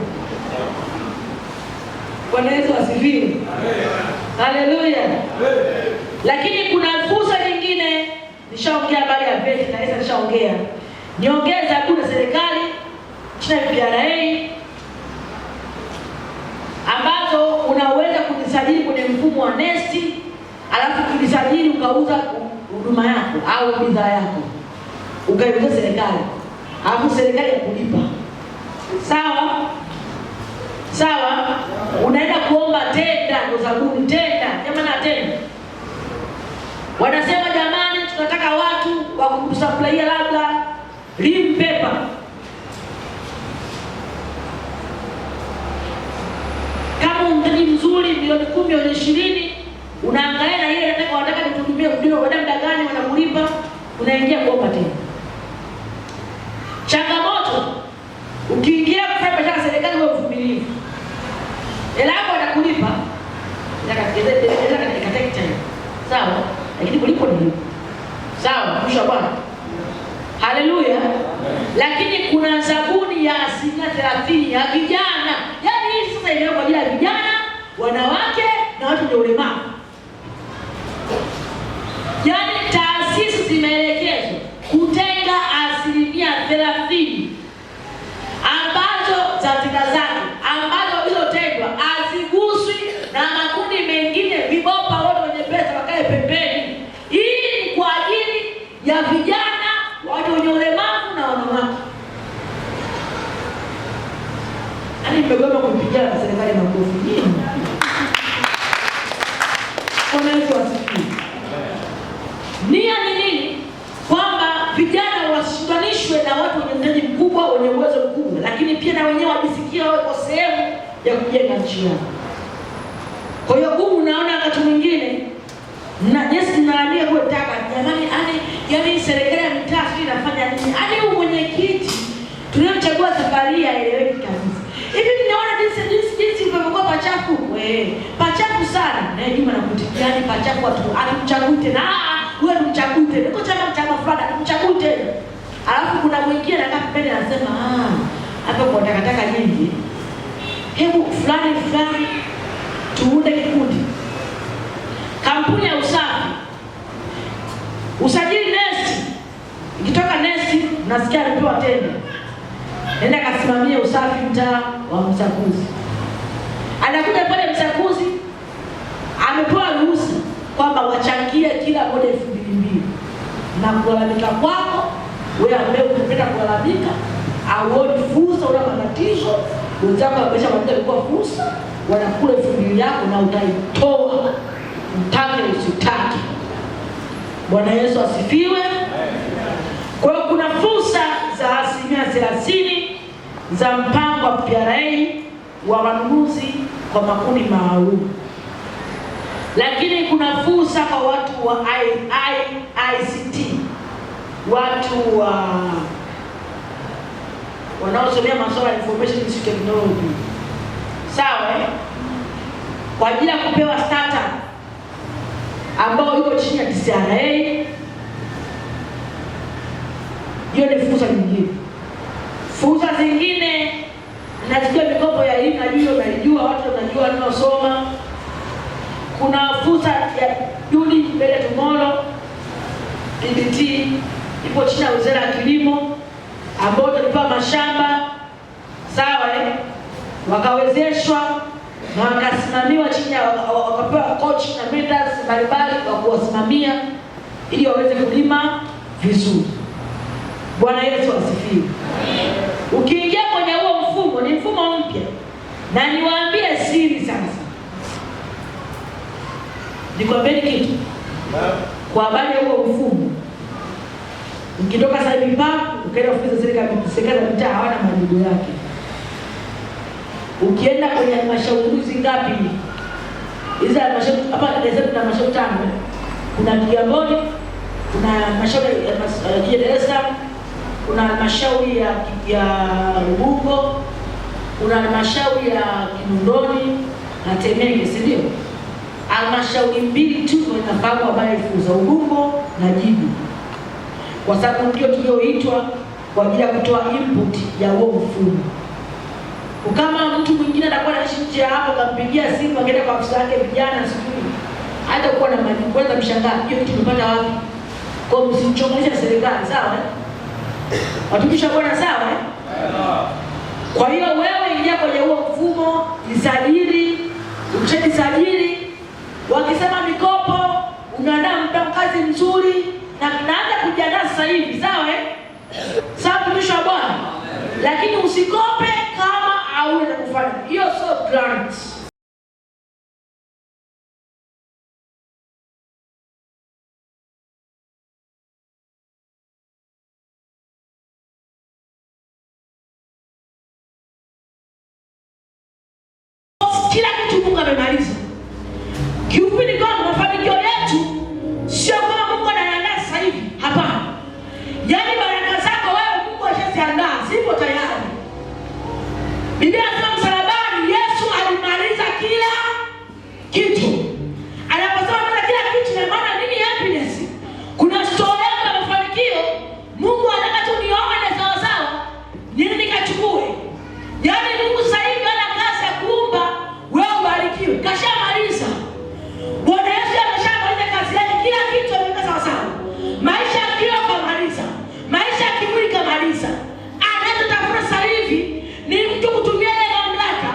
Bwana Yesu asifiwe. Haleluya. Lakini kuna fursa nyingine, nishaongea habari ya VETA na nishaongea. Niongeza kuna serikali chini ya PRA ambazo unaweza kujisajili kwenye mfumo wa NeST, alafu kujisajili ukauza huduma yako au bidhaa yako. Ukaiuza serikali. Alafu serikali ya kulipa. Sawa? Sawa? Unaenda kuomba tenda kwa sabuni tenda. Jamani tenda. Wanasema jamani tunataka watu wa kusupply labda rim paper. Kama mtaji mzuri milioni 10 au 20, unaangalia na yeye wanataka nikutumie ndio baada muda gani wanakulipa, unaingia kuomba tena. Changamoto ukiingia kufanya biashara serikali wewe uvumilivu. Hela yako watakulipa katika time. Sawa? Lakini kulipo ni sawa, mwisho bwana. Haleluya. Lakini kuna sabuni ya 30% ya vijana. Yaani hii sasa ile kwa ajili ya vijana, wanawake na watu wenye ulemavu. Yaani taasisi zimeelekezwa kutenga 30% ambazo za fedha zake ambazo zilizotendwa haziguswi na makundi mengine. Vibopa wote wenye pesa wakae pembeni. Hii ni kwa ajili ya vijana, watu wenye ulemavu na wanawake. Nimegoma kupigana na serikali na nguvu nyingi. Kwa Yesu asifiwe. Nia ni nini? Kwamba vijana washikanishwe na watu wenye mtaji mkubwa, wenye uwezo mkubwa, lakini pia na wenyewe wajisikie wao kwa sehemu ya kujenga nchi yao. Kwa hiyo unaona wakati mwingine na Yesu anaambia kwa taka jamani, yani serikali ya mitaa sio inafanya nini? Huyu mwenyekiti tunamchagua safari ya eleweki kabisa. Hivi ninaona jinsi ilivyokuwa pachafu. Pachafu sana. Na Juma nakutikiani pachafu watu anamchagua tena. Wewe unamchagua tena. Niko chama fulani anamchagua tena. Alafu kuna mwingine anakaa pembeni anasema hapa kwa takataka nyingi. Hebu fulani tuunde kikundi. Kampuni ya usafi. Usajili nesti. Ikitoka nesti nasikia alipewa tena. Nenda kasimamia usafi mtaa wa Msakuzi. Anakuja pale Msakuzi, amepewa ruhusa kwamba wachangie kila moja 2,200. Na kulalamika kwako, wewe ambaye unapenda kulalamika, auoni fursa una matatizo, wenzako wamesha mwambia ilikuwa fursa, wanakula 2,000 yako na utaitoa. Mtake usitake. Bwana Yesu asifiwe. Kwa hiyo kuna fursa za 30% za mpango wa PRA wa manunuzi kwa makundi maalum. Lakini kuna fursa kwa watu wa ICT, watu wanaosomea masuala ya information technology. Sawa Kwa ajili ya kupewa startup ambao yuko chini ya TCRA. Hiyo ni fursa nyingine. Fursa zingine najua mikopo ya elimu, najua watu wanajua wanaosoma. Kuna fursa ya Judi Mbele Tomorrow DDT ipo chini ya Wizara ya Kilimo, ambao tulipewa mashamba sawa wakawezeshwa na wakasimamiwa chini ya wakapewa coach na mentors mbalimbali wa kuwasimamia ili waweze kulima vizuri. Bwana Yesu asifiwe. Ukiingia kwenye huo mfumo, ni mfumo mpya. Na niwaambie siri sasa. Nikwambie kitu. Kwa habari ya huo mfumo. Ukitoka sasa hivi ukaenda ofisi za serikali ya mtaa hawana majibu yake. Ukienda kwenye halmashauri ngapi? Hizo halmashauri hapa Dar es Salaam na halmashauri 5. Kuna Kigamboni, kuna halmashauri ya Dar es Salaam, kuna halmashauri ya Ubungo, kuna halmashauri ya Kinondoni na Temeke, si ndio? Halmashauri 2 tu zinafahamu habari za Ubungo na Jibu. Kwa sababu ndio tulioitwa kwa ajili ya kutoa input ya huo mfumo. Kama mtu mwingine atakuwa anaishi nje hapo, kampigia simu akaenda kwa afisa yake vijana sijui, hata kuwa na majibu kwanza mshangaa, hiyo kitu tumepata wapi? Kwa msimchonganisha serikali, sawa Watumisha Bwana, sawa Kwa hiyo wewe ingia kwenye huo mfumo, jisajili, ukishajisajili, wakisema mikopo, unaandaa mpangaji mzuri na tunaanza kujiandaa sasa hivi, sawa Sawa mtumishi wa Bwana. Lakini usikope kama hauna kufanya. Hiyo sio grant. Kila kitu Mungu amemaliza. Kiupindi kama mafanikio yetu sio kama Mungu anaandaa sasa hivi. Hapana. Yaani baraka zako wewe Mungu ashaziandaa, zipo tayari. Biblia inasema msalabani Yesu alimaliza kila kitu. Anaposema kila kitu na maana nini happiness? Kuna story ya mafanikio. Mungu anataka tu nione sawa sawa. Nini nikachukue? Yaani Mungu sasa hivi ana kazi ya kuumba wewe ubarikiwe. Kashamaliza. Bwana Yesu ameshamaliza kazi yake, kila kitu ameweka sawa sawa. Maisha ya kiroho kamaliza. Maisha ya kimwili kamaliza. Anachotafuta sasa hivi ni mtu kutumia ile mamlaka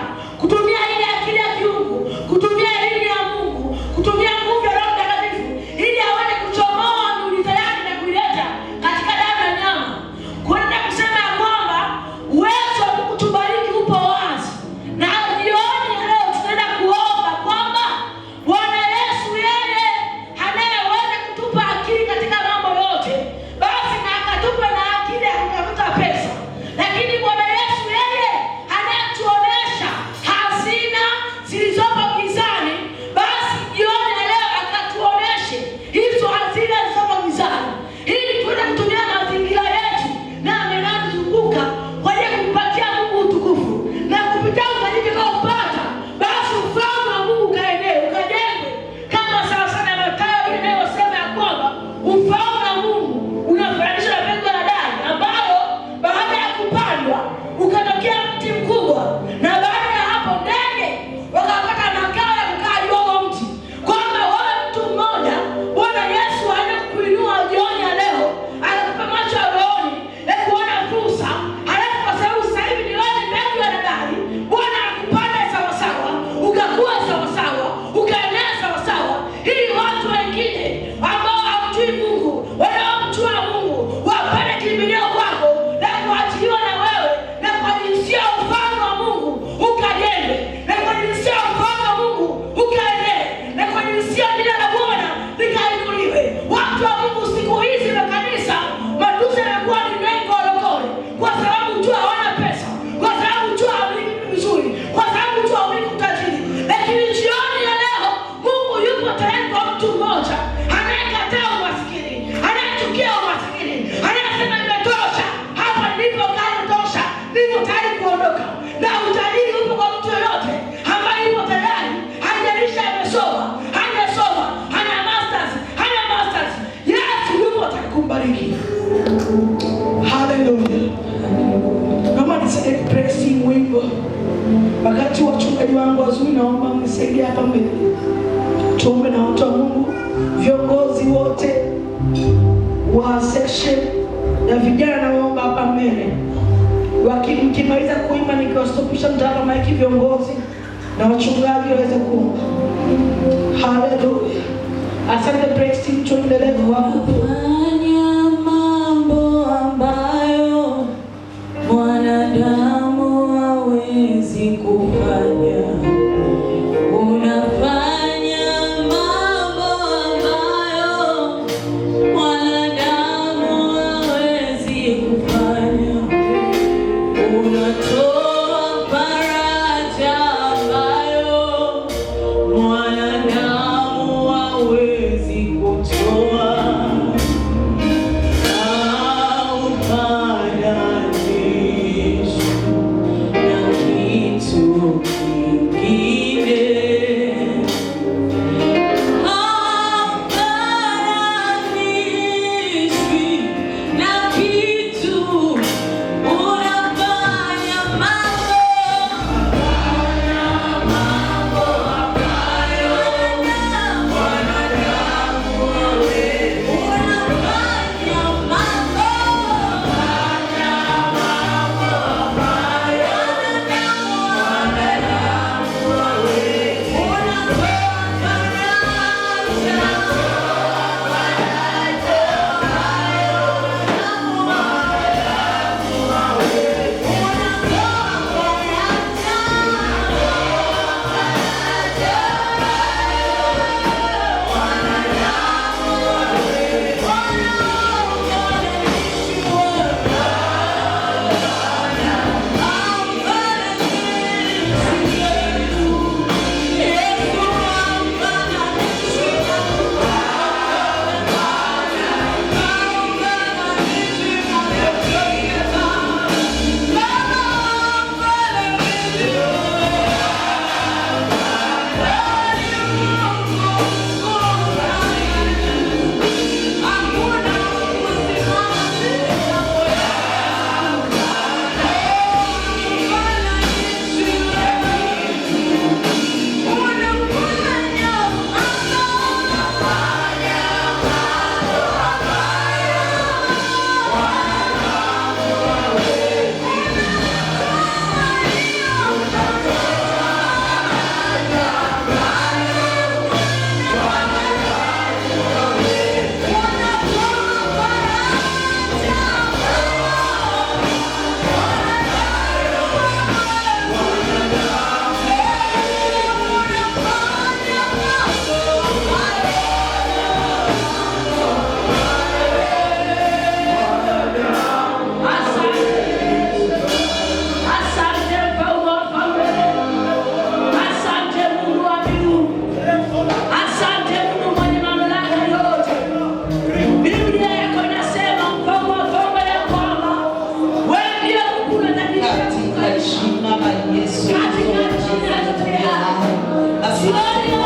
nipo tayari kuondoka. Na utajiri upo kwa mtu yoyote ambaye yupo tayari, haijalishi amesoma, hajasoma, hana masters, hana masters. Yesu yupo tayari kumbariki. Hallelujah. Naomba nisaidie kupresi wimbo. Wakati wachungaji wangu wazuri, naomba mnisaidie hapa mbele. Tuombe na watu wa Mungu, viongozi wote wa section ya vijana, naomba hapa mbele. Mkimaliza kuimba nikiwastopisha mtaka maiki viongozi na wachungaji waweze kuomba. Hallelujah. Asante praise team, tuendelee hapo. Fanya mambo ambayo mwanadamu hawezi kufanya. Unafanya mambo ambayo mwanadamu hawezi kufanya. Unatoa faraja ambayo mwanadamu hawezi kutoa. Katika jina la Yesu.